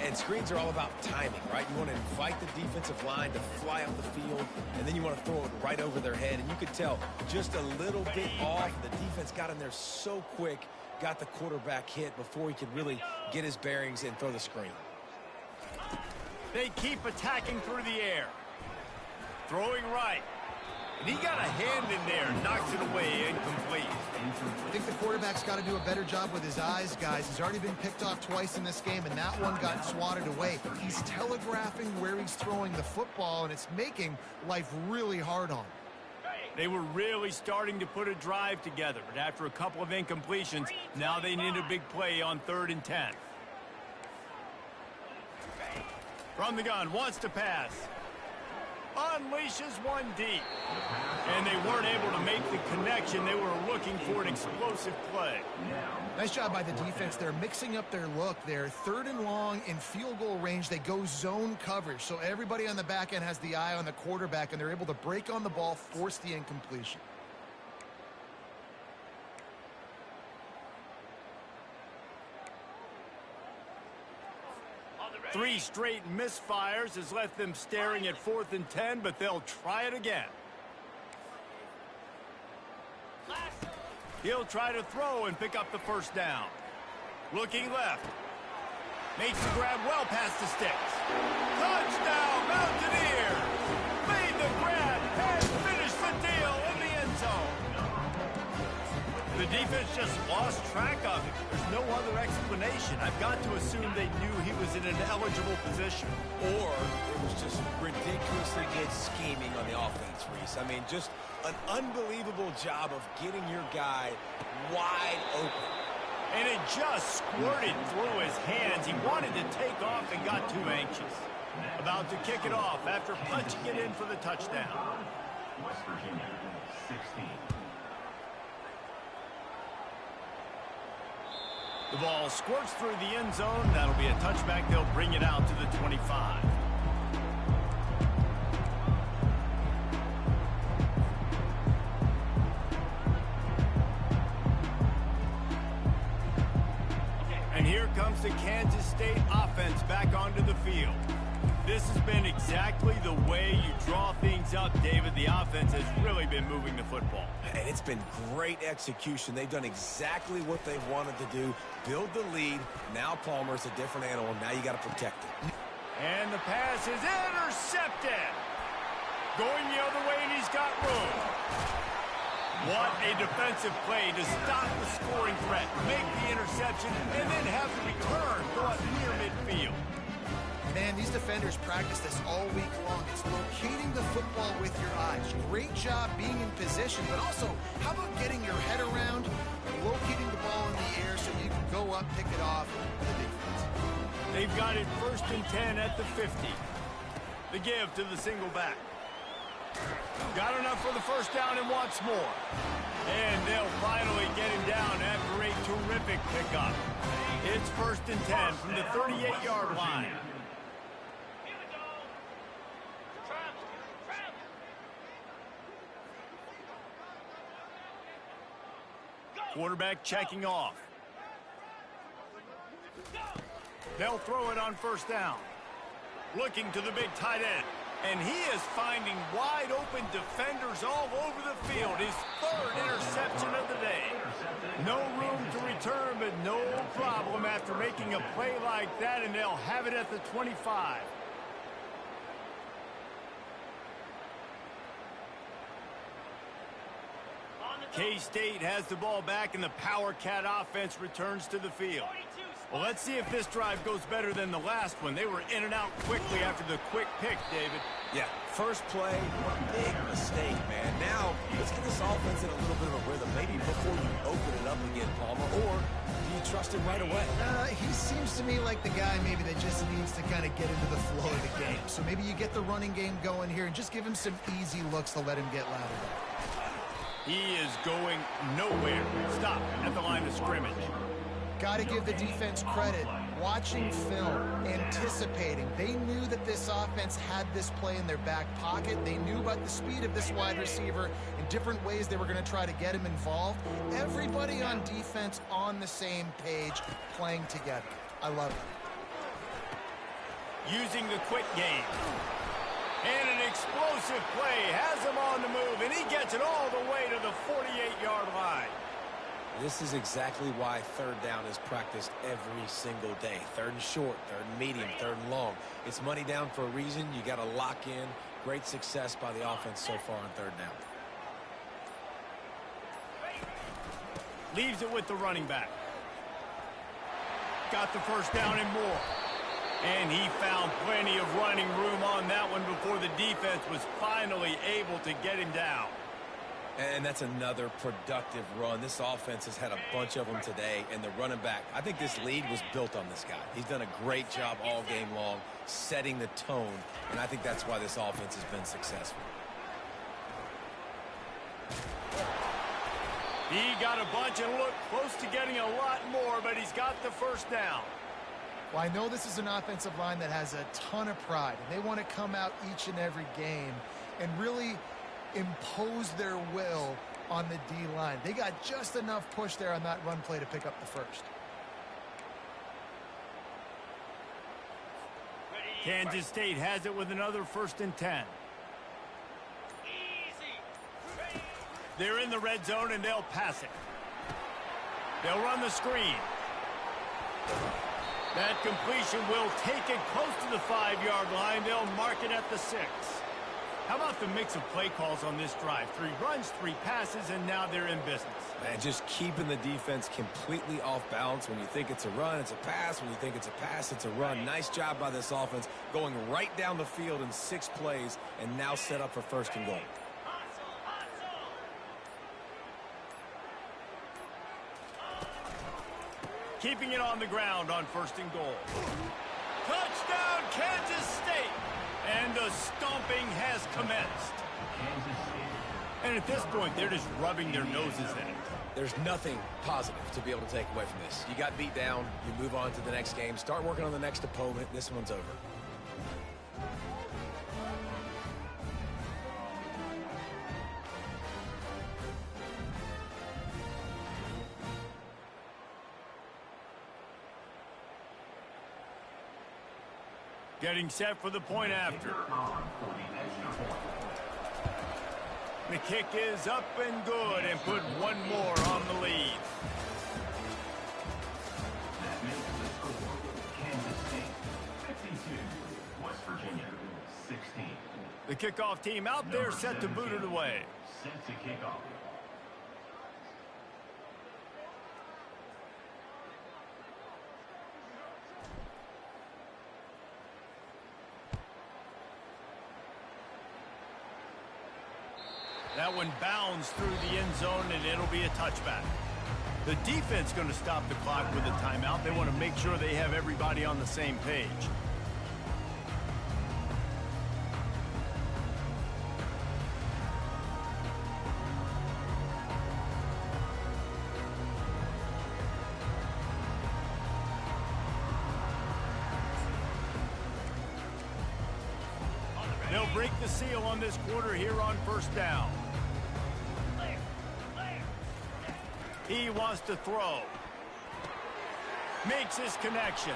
And screens are all about timing, right? You want to invite the defensive line to fly up the field, and then you want to throw it right over their head. And you could tell just a little bit off. The defense got in there so quick, got the quarterback hit before he could really get his bearings and throw the screen. They keep attacking through the air. Throwing right. And he got a hand in there, knocks it away, incomplete. I think the quarterback's got to do a better job with his eyes, guys. He's already been picked off twice in this game, and that one got swatted away. He's telegraphing where he's throwing the football, and it's making life really hard on him. They were really starting to put a drive together, but after a couple of incompletions, now they need a big play on 3rd and 10. From the gun, wants to pass. Unleashes one deep. And they weren't able to make the connection. They were looking for an explosive play. Nice job by the defense. They're mixing up their look. They're 3rd and long in field goal range. They go zone coverage. So everybody on the back end has the eye on the quarterback, and they're able to break on the ball, force the incompletion. Three straight misfires has left them staring at 4th and 10, but they'll try it again. He'll try to throw and pick up the 1st down. Looking left. Makes the grab well past the sticks. Touchdown, Mountaineers! Made the grab and finished the deal in the end zone. The defense just lost track of him. There's no other explanation. I've got to assume they knew he was in an eligible position. Or it was just ridiculously good scheming on the offense, Reese. I mean, just an unbelievable job of getting your guy wide open. And it just squirted through his hands. He wanted to take off and got too anxious. About to kick it off after punching it in for the touchdown. West Virginia, 16. The ball squirts through the end zone. That'll be a touchback. They'll bring it out to the 25. And here comes the Kansas State offense back onto the field. This has been exactly the way you draw things up, David. The offense has really been moving the football. And it's been great execution. They've done exactly what they wanted to do. Build the lead. Now Palmer's a different animal. Now you got to protect it. And the pass is intercepted. Going the other way, and he's got room. What a defensive play to stop the scoring threat, make the interception, and then have the return go up near midfield. Man, these defenders practice this all week long. It's locating the football with your eyes. Great job being in position, but also, how about getting your head around, locating the ball in the air so you can go up, pick it off for the defense. They've got it 1st and 10 at the 50. The give to the single back. Got enough for the 1st down and wants more. And they'll finally get him down after a terrific pickup. It's 1st and 10 from the 38-yard line. Quarterback checking off. They'll throw it on first down. Looking to the big tight end. And he is finding wide open defenders all over the field. His third interception of the day. No room to return, but no problem after making a play like that, and they'll have it at the 25. K-State has the ball back, and the Power Cat offense returns to the field. Well, let's see if this drive goes better than the last one. They were in and out quickly after the quick pick, David. Yeah, first play, big mistake, man. Now, let's get this offense in a little bit of a rhythm. Maybe before you open it up again, Palmer, or do you trust him right away? He seems to me like the guy maybe that just needs to kind of get into the flow of the game. So maybe you get the running game going here and just give him some easy looks to let him get louder. He is going nowhere. Stop at the line of scrimmage. Got to give the defense credit. Watching film, anticipating. They knew that this offense had this play in their back pocket. They knew about the speed of this wide receiver in different ways they were going to try to get him involved. Everybody on defense on the same page, playing together. I love it. Using the quick game. And an explosive play has him on the move, and he gets it all the way to the 48-yard line. This is exactly why third down is practiced every single day. Third and short, third and medium, third and long. It's money down for a reason. You got to lock in. Great success by the offense so far on third down. Leaves it with the running back. Got the first down and more. And he found plenty of running room on that one before the defense was finally able to get him down. And that's another productive run. This offense has had a bunch of them today, and the running back, I think this lead was built on this guy. He's done a great job all game long, setting the tone, and I think that's why this offense has been successful. He got a bunch and looked close to getting a lot more, but he's got the first down. Well, I know this is an offensive line that has a ton of pride, and they want to come out each and every game and really impose their will on the D-line. They got just enough push there on that run play to pick up the first. Kansas State has it with another 1st and 10. They're in the red zone, and they'll pass it. They'll run the screen. That completion will take it close to the 5-yard line. They'll mark it at the 6. How about the mix of play calls on this drive? 3 runs, 3 passes, and now they're in business. And just keeping the defense completely off balance. When you think it's a run, it's a pass. When you think it's a pass, it's a run. Nice job by this offense going right down the field in 6 plays and now set up for 1st and goal. Keeping it on the ground on 1st and goal. Touchdown, Kansas State! And the stomping has commenced. And at this point, they're just rubbing their noses in it. There's nothing positive to be able to take away from this. You got beat down, you move on to the next game, start working on the next opponent. This one's over. Getting set for the point after. The kick is up and good and put one more on the lead. That makes the score Kansas State 52, West Virginia 16. The kickoff team out there set to boot it away. Set to kick off. That one bounds through the end zone, and it'll be a touchback. The defense going to stop the clock with a timeout. They want to make sure they have everybody on the same page. They'll break the seal on this quarter here on 1st down. He wants to throw. Makes his connection.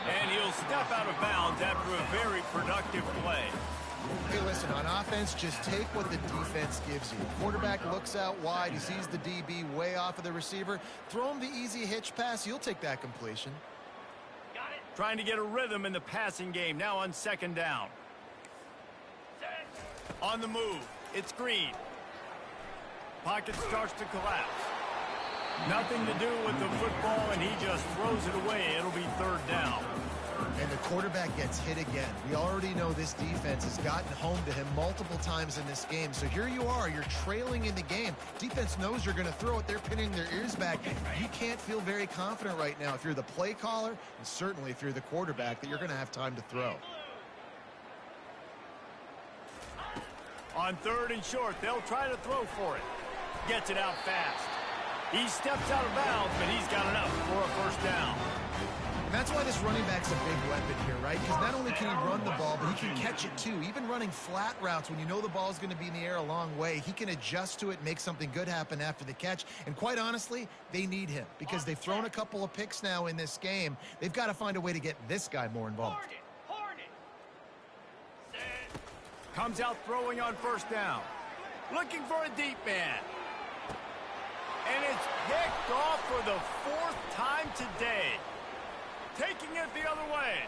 And he'll step out of bounds after a very productive play. Hey, listen, on offense, just take what the defense gives you. Quarterback looks out wide. He sees the DB way off of the receiver. Throw him the easy hitch pass. You'll take that completion. Got it. Trying to get a rhythm in the passing game. Now on second down. On the move. It's Green. Pocket starts to collapse. Nothing to do with the football, and he just throws it away. It'll be third down. And the quarterback gets hit again. We already know this defense has gotten home to him multiple times in this game. So here you are. You're trailing in the game. Defense knows you're going to throw it. They're pinning their ears back. You can't feel very confident right now if you're the play caller, and certainly if you're the quarterback, that you're going to have time to throw. On third and short, they'll try to throw for it. Gets it out fast. He steps out of bounds, but he's got enough for a first down. And that's why this running back's a big weapon here, right? Because not only can he run the ball, but he can catch it too. Even running flat routes when you know the ball's going to be in the air a long way, he can adjust to it, make something good happen after the catch. And quite honestly, they need him because they've thrown a couple of picks now in this game. They've got to find a way to get this guy more involved. Comes out throwing on first down. Looking for a deep man. And it's picked off for the fourth time today. Taking it the other way.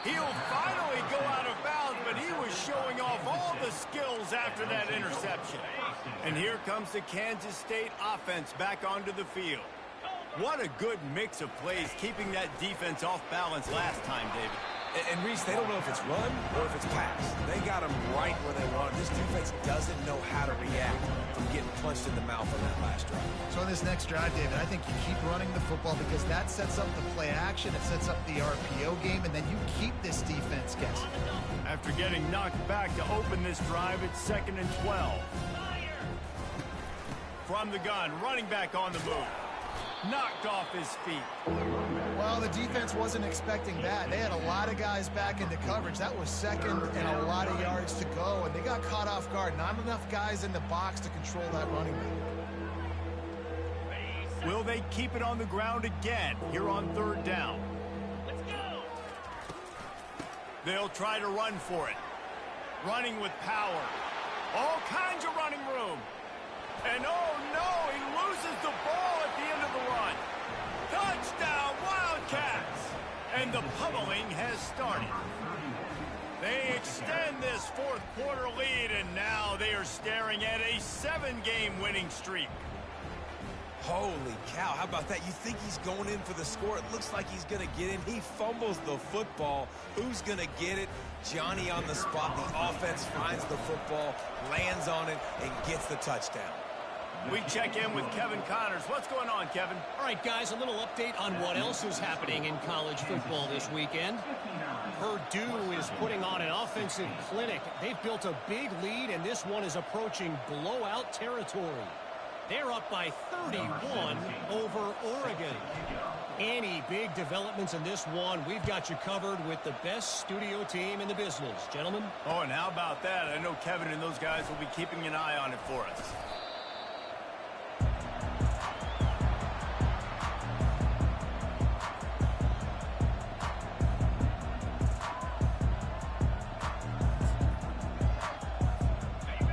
He'll finally go out of bounds, but he was showing off all the skills after that interception. And here comes the Kansas State offense back onto the field. What a good mix of plays, keeping that defense off balance last time, David. And Reese, they don't know if it's run or if it's pass. They got them right where they want. This defense doesn't know how to react from getting punched in the mouth on that last drive. So in this next drive, David, I think you keep running the football because that sets up the play action. It sets up the RPO game, and then you keep this defense guessing. After getting knocked back to open this drive, it's 2nd and 12. From the gun, running back on the move. Knocked off his feet. Well, the defense wasn't expecting that. They had a lot of guys back into coverage. That was second and a lot of yards to go, and they got caught off guard. Not enough guys in the box to control that running back. Will they keep it on the ground again here on third down? Let's go. They'll try to run for it. Running with power. All kinds of running room. And oh no, he loses the ball at the end of the run. Touchdown, Wildcats! And the pummeling has started. They extend this fourth quarter lead, and now they are staring at a 7-game winning streak. Holy cow, how about that? You think he's going in for the score. It looks like he's going to get in. He fumbles the football. Who's going to get it? Johnny on the spot. The offense finds the football, lands on it, and gets the touchdown. We check in with Kevin Connors. What's going on, Kevin? All right, guys, a little update on what else is happening in college football this weekend. Purdue is putting on an offensive clinic. They've built a big lead, and this one is approaching blowout territory. They're up by 31 over Oregon. Any big developments in this one, we've got you covered with the best studio team in the business. Gentlemen? Oh, and how about that? I know Kevin and those guys will be keeping an eye on it for us.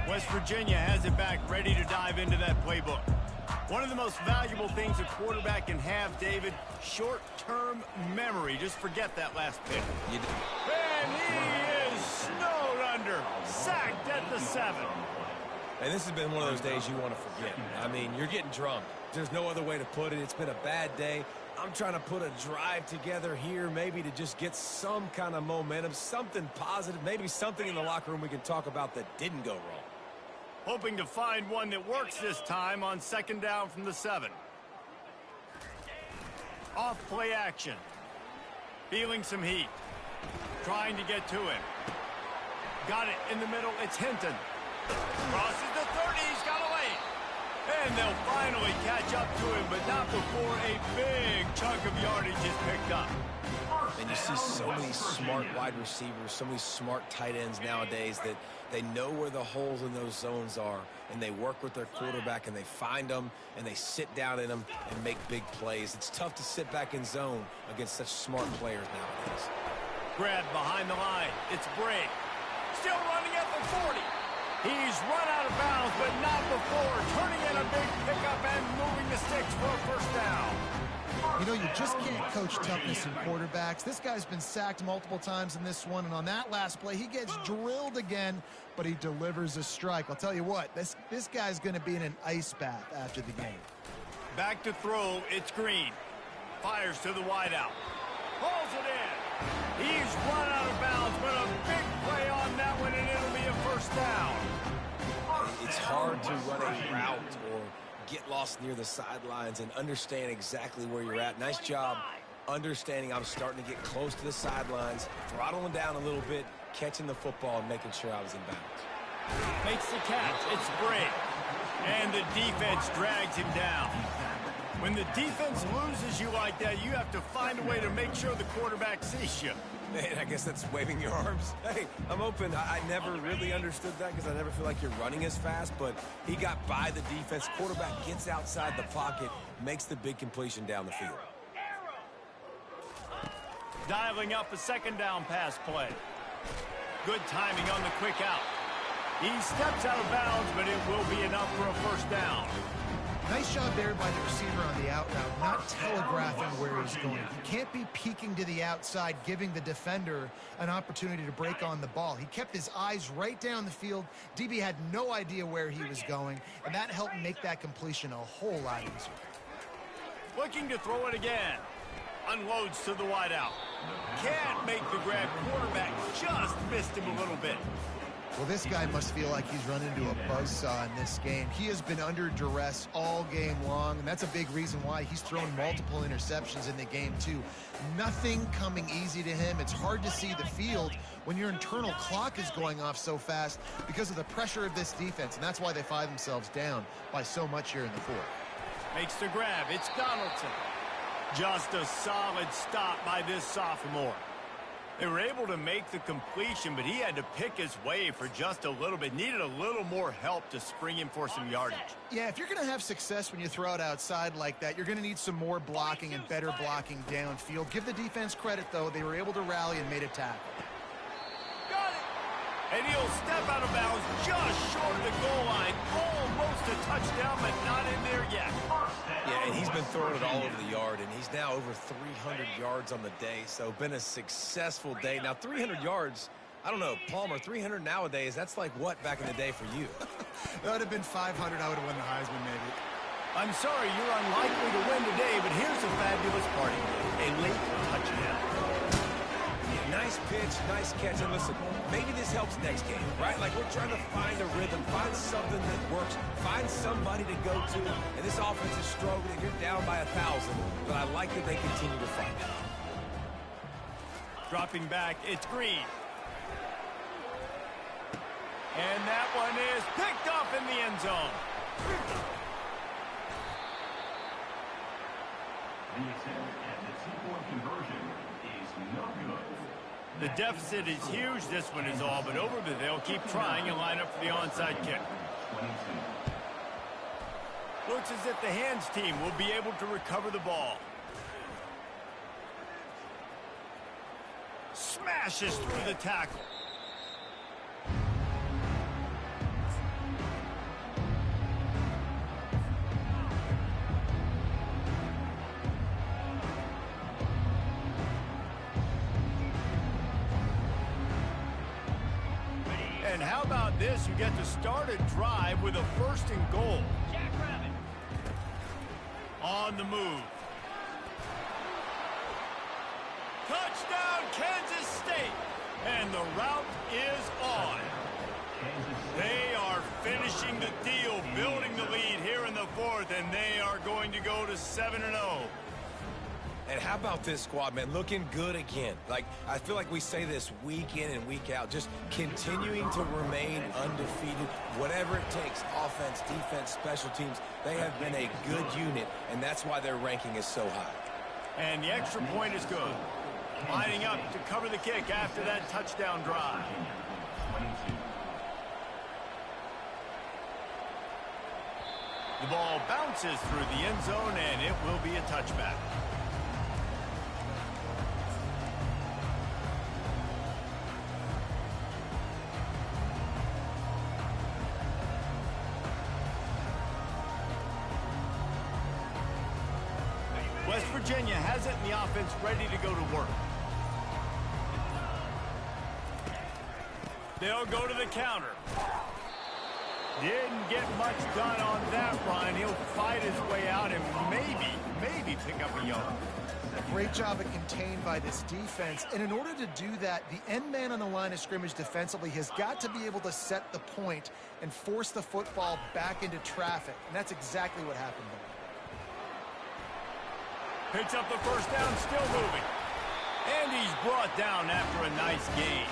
West Virginia has it back, ready to dive into that playbook. One of the most valuable things a quarterback can have, David, short-term memory. Just forget that last pick. And he is snowed under, sacked at the 7. And this has been one of those days you want to forget. I mean, you're getting drunk. There's no other way to put it. It's been a bad day. I'm trying to put a drive together here, maybe to just get some kind of momentum, something positive, maybe something in the locker room we can talk about that didn't go wrong. Hoping to find one that works this time on second down from the 7. Off play action. Feeling some heat. Trying to get to him. Got it in the middle. It's Hinton. Crosses the 30. He's got a lane. And they'll finally catch up to him, but not before a big chunk of yardage is picked up. And you see so many smart wide receivers, so many smart tight ends nowadays that they know where the holes in those zones are, and they work with their quarterback, and they find them, and they sit down in them and make big plays. It's tough to sit back in zone against such smart players nowadays. Grab behind the line. It's Bray. Still running at the 40. He's run out of bounds, but not before turning in a big pickup and moving the sticks for a first down. You know, you just can't coach toughness in quarterbacks. This guy's been sacked multiple times in this one, and on that last play, he gets drilled again, but he delivers a strike. I'll tell you what, this guy's going to be in an ice bath after the game. Back to throw, it's Green. Fires to the wideout. Pulls it in. He's run out of bounds, but a big play on that one, and it'll be a first down. It's hard to run a route or get lost near the sidelines and understand exactly where you're at. Nice job understanding I'm starting to get close to the sidelines, throttling down a little bit, catching the football and making sure I was in bounds. Makes the catch. It's Bray. And the defense drags him down. When the defense loses you like that, you have to find a way to make sure the quarterback sees you. Man, I guess that's waving your arms. Hey, I'm open. I never really understood that because I never feel like you're running as fast, but he got by the defense. Quarterback gets outside the pocket, makes the big completion down the field. Dialing up a second down pass play. Good timing on the quick out. He steps out of bounds, but it will be enough for a first down. Nice job there by the receiver on the out route, not telegraphing where he's going. You can't be peeking to the outside, giving the defender an opportunity to break on the ball. He kept his eyes right down the field. DB had no idea where he was going, and that helped make that completion a whole lot easier. Looking to throw it again. Unloads to the wideout. Can't make the grab. Quarterback just missed him a little bit. Well, this guy must feel like he's run into a buzzsaw in this game. He has been under duress all game long, and that's a big reason why he's thrown multiple interceptions in the game, too. Nothing coming easy to him. It's hard to see the field when your internal clock is going off so fast because of the pressure of this defense, and that's why they find themselves down by so much here in the fourth. Makes the grab. It's Donaldson. Just a solid stop by this sophomore. They were able to make the completion, but he had to pick his way for just a little bit. Needed a little more help to spring him for some yardage. Yeah, if you're going to have success when you throw it outside like that, you're going to need some more blocking and better blocking downfield. Give the defense credit, though. They were able to rally and made a tackle. Got it! And he'll step out of bounds just short of the goal line. Almost a touchdown, but not in there yet. Yeah, and he's been throwing it all over the yard, and he's now over 300 yards on the day, so been a successful day. Now, 300 yards, I don't know, Palmer, 300 nowadays, that's like what back in the day for you? That would have been 500. I would have won the Heisman, maybe. I'm sorry, you're unlikely to win today, but here's a fabulous party. A late touchdown. Nice pitch, nice catch, and listen, maybe this helps next game, right? Like we're trying to find a rhythm, find something that works, find somebody to go to, and this offense is struggling. You're down by 1,000, but I like that they continue to find it. Dropping back, it's Green. And that one is picked up in the end zone. The attempt at the two-point conversion is no good. The deficit is huge. This one is all but over, but they'll keep trying and line up for the onside kick. 22. Looks as if the hands team will be able to recover the ball. Smashes through the tackle. And how about this? You get to start a drive with a first and goal. On the move. Touchdown, Kansas State. And the route is on. They are finishing the deal, building the lead here in the fourth, and they are going to go to 7-0. And how about this squad, man? Looking good again. Like, I feel like we say this week in and week out, just continuing to remain undefeated, whatever it takes, offense, defense, special teams. They have been a good unit, and that's why their ranking is so high. And the extra point is good. Lining up to cover the kick after that touchdown drive. 22. The ball bounces through the end zone, and it will be a touchback. West Virginia has it in the offense ready to go to work. They'll go to the counter. Didn't get much done on that run. He'll fight his way out and maybe pick up a yard. Great job at contained by this defense. And in order to do that, the end man on the line of scrimmage defensively has got to be able to set the point and force the football back into traffic. And that's exactly what happened there. Picks up the first down, still moving. And he's brought down after a nice gain.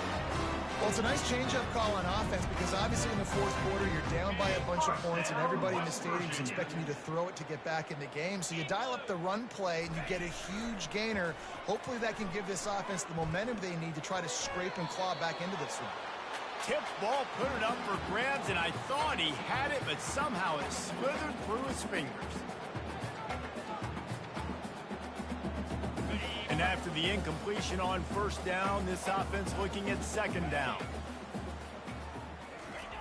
Well, it's a nice change-up call on offense because obviously in the fourth quarter you're down by a bunch of points and everybody in the stadium is expecting you to throw it to get back in the game. So you dial up the run play and you get a huge gainer. Hopefully that can give this offense the momentum they need to try to scrape and claw back into this one. Tipped ball, put it up for grabs, and I thought he had it, but somehow it slithered through his fingers. And after the incompletion on first down, this offense looking at second down.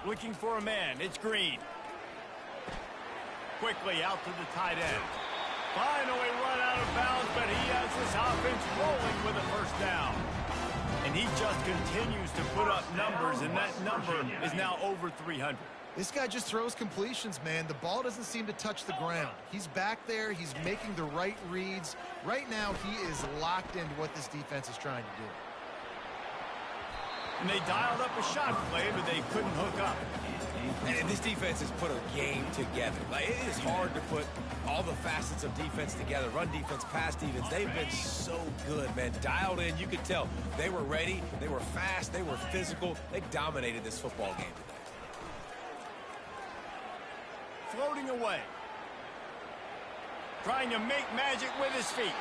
Looking for a man, it's Green. Quickly out to the tight end. Finally run out of bounds, but he has this offense rolling with a first down. And he just continues to put up numbers, and that number is now over 300. This guy just throws completions, man. The ball doesn't seem to touch the ground. He's back there. He's making the right reads. Right now, he is locked into what this defense is trying to do. And they dialed up a shot play, but they couldn't hook up. And this defense has put a game together. Like, it is hard to put all the facets of defense together. Run defense, pass defense. They've been so good, man. Dialed in. You could tell they were ready. They were fast. They were physical. They dominated this football game today. Floating away. Trying to make magic with his feet.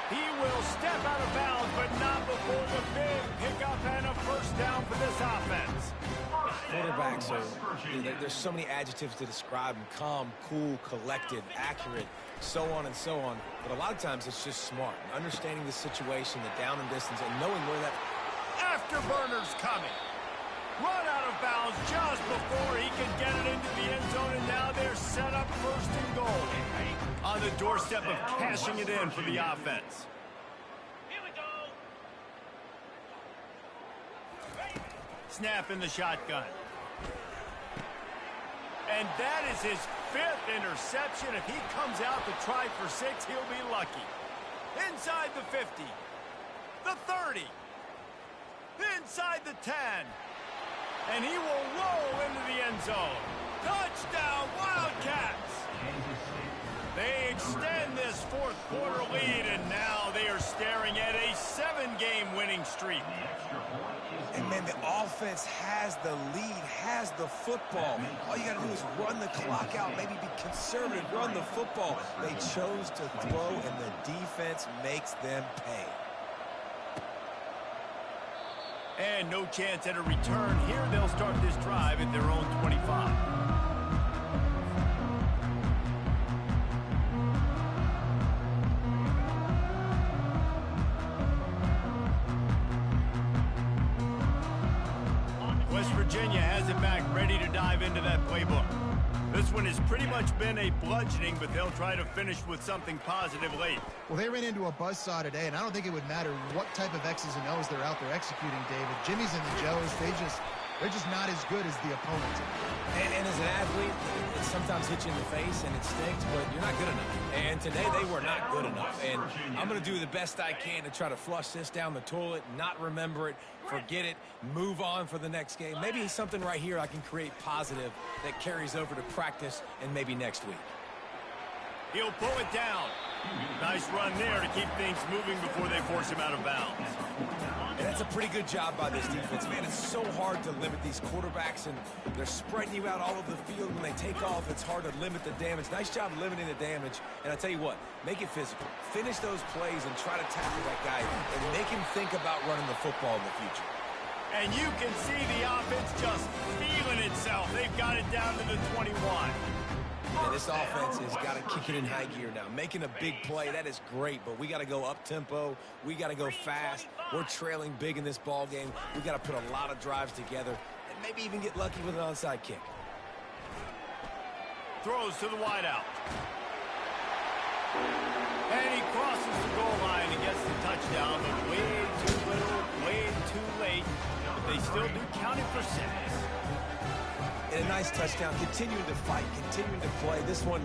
He will step out of bounds, but not before the big pickup and a first down for this offense. Quarterbacks are, there's so many adjectives to describe them. Calm, cool, collected, accurate, so on and so on. But a lot of times it's just smart. Understanding the situation, the down and distance, and knowing where that... Afterburner's coming. Run out of bounds just before he can get it into the end zone, and now they're set up first and goal. On the doorstep of cashing it in for the offense. Here we go. Snap in the shotgun. And that is his 5th interception. If he comes out to try for 6, he'll be lucky. Inside the 50. The 30. Inside the 10. And he will roll into the end zone. Touchdown, Wildcats! They extend this fourth quarter lead, and now they are staring at a 7-game winning streak. And, man, the offense has the lead, has the football. All you got to do is run the clock out, maybe be conservative, run the football. They chose to throw, and the defense makes them pay. And no chance at a return here. They'll start this drive at their own 25. West Virginia has it back, ready to dive into that playbook. This one has pretty much been a bludgeoning, but they'll try to finish with something positive late. Well, they ran into a buzzsaw today, and I don't think it would matter what type of X's and O's they're out there executing, David. Jimmy's and the Joes, they're just not as good as the opponents. And as an athlete, it sometimes hits you in the face and it stinks, but you're not good enough. And today they were not good enough. And I'm going to do the best I can to try to flush this down the toilet, not remember it, forget it, move on for the next game. Maybe something right here I can create positive that carries over to practice and maybe next week. He'll pull it down. Nice run there to keep things moving before they force him out of bounds. And that's a pretty good job by this defense. Man, it's so hard to limit these quarterbacks, and they're spreading you out all over the field. When they take off, it's hard to limit the damage. Nice job limiting the damage. And I tell you what, make it physical. Finish those plays and try to tackle that guy and make him think about running the football in the future. And you can see the offense just feeling itself. They've got it down to the 21. And this offense has got to kick it in high gear now. Making a big play, that is great, but we got to go up-tempo. We got to go fast. We're trailing big in this ball game. We got to put a lot of drives together and maybe even get lucky with an onside kick. Throws to the wideout. And he crosses the goal line and gets the touchdown, but way too little, way too late. But they still do count it for 6. And a nice touchdown, continuing to fight, continuing to play. This one,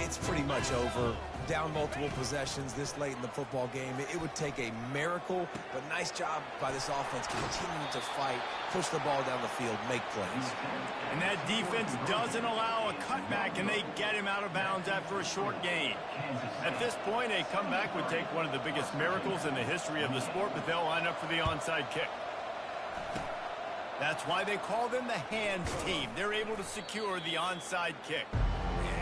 it's pretty much over. Down multiple possessions this late in the football game. It would take a miracle, but nice job by this offense continuing to fight, push the ball down the field, make plays. And that defense doesn't allow a cutback, and they get him out of bounds after a short gain. At this point, a comeback would take one of the biggest miracles in the history of the sport, but they'll line up for the onside kick. That's why they call them the hands team. They're able to secure the onside kick.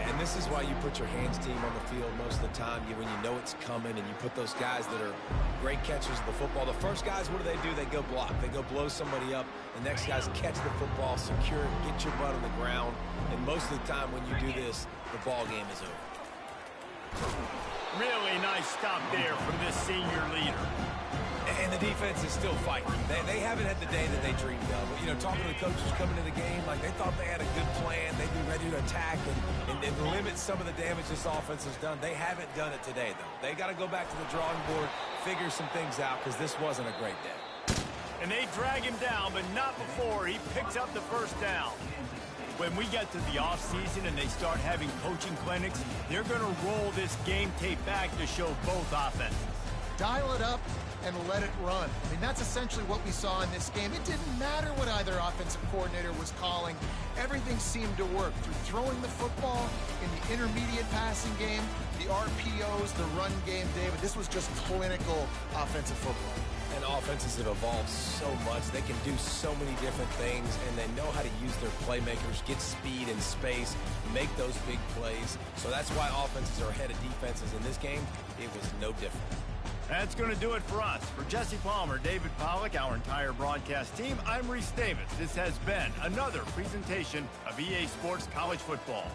And this is why you put your hands team on the field most of the time when you know it's coming, and you put those guys that are great catchers of the football. The first guys, what do? They go block. They go blow somebody up. The next guys catch the football, secure it, get your butt on the ground. And most of the time when you do this, the ball game is over. Really nice stop there from this senior leader. And the defense is still fighting. They haven't had the day that they dreamed of. You know, talking to the coaches coming into the game, like they thought they had a good plan. They'd be ready to attack and limit some of the damage this offense has done. They haven't done it today, though. They got to go back to the drawing board, figure some things out, because this wasn't a great day. And they drag him down, but not before he picks up the first down. When we get to the offseason and they start having coaching clinics, they're going to roll this game tape back to show both offenses. Dial it up and let it run. I mean, that's essentially what we saw in this game. It didn't matter what either offensive coordinator was calling. Everything seemed to work through throwing the football in the intermediate passing game, the RPOs, the run game, David. This was just clinical offensive football. And offenses have evolved so much. They can do so many different things, and they know how to use their playmakers, get speed and space, make those big plays. So that's why offenses are ahead of defenses in this game. It was no different. That's going to do it for us. For Jesse Palmer, David Pollack, our entire broadcast team, I'm Reese Davis. This has been another presentation of EA Sports College Football.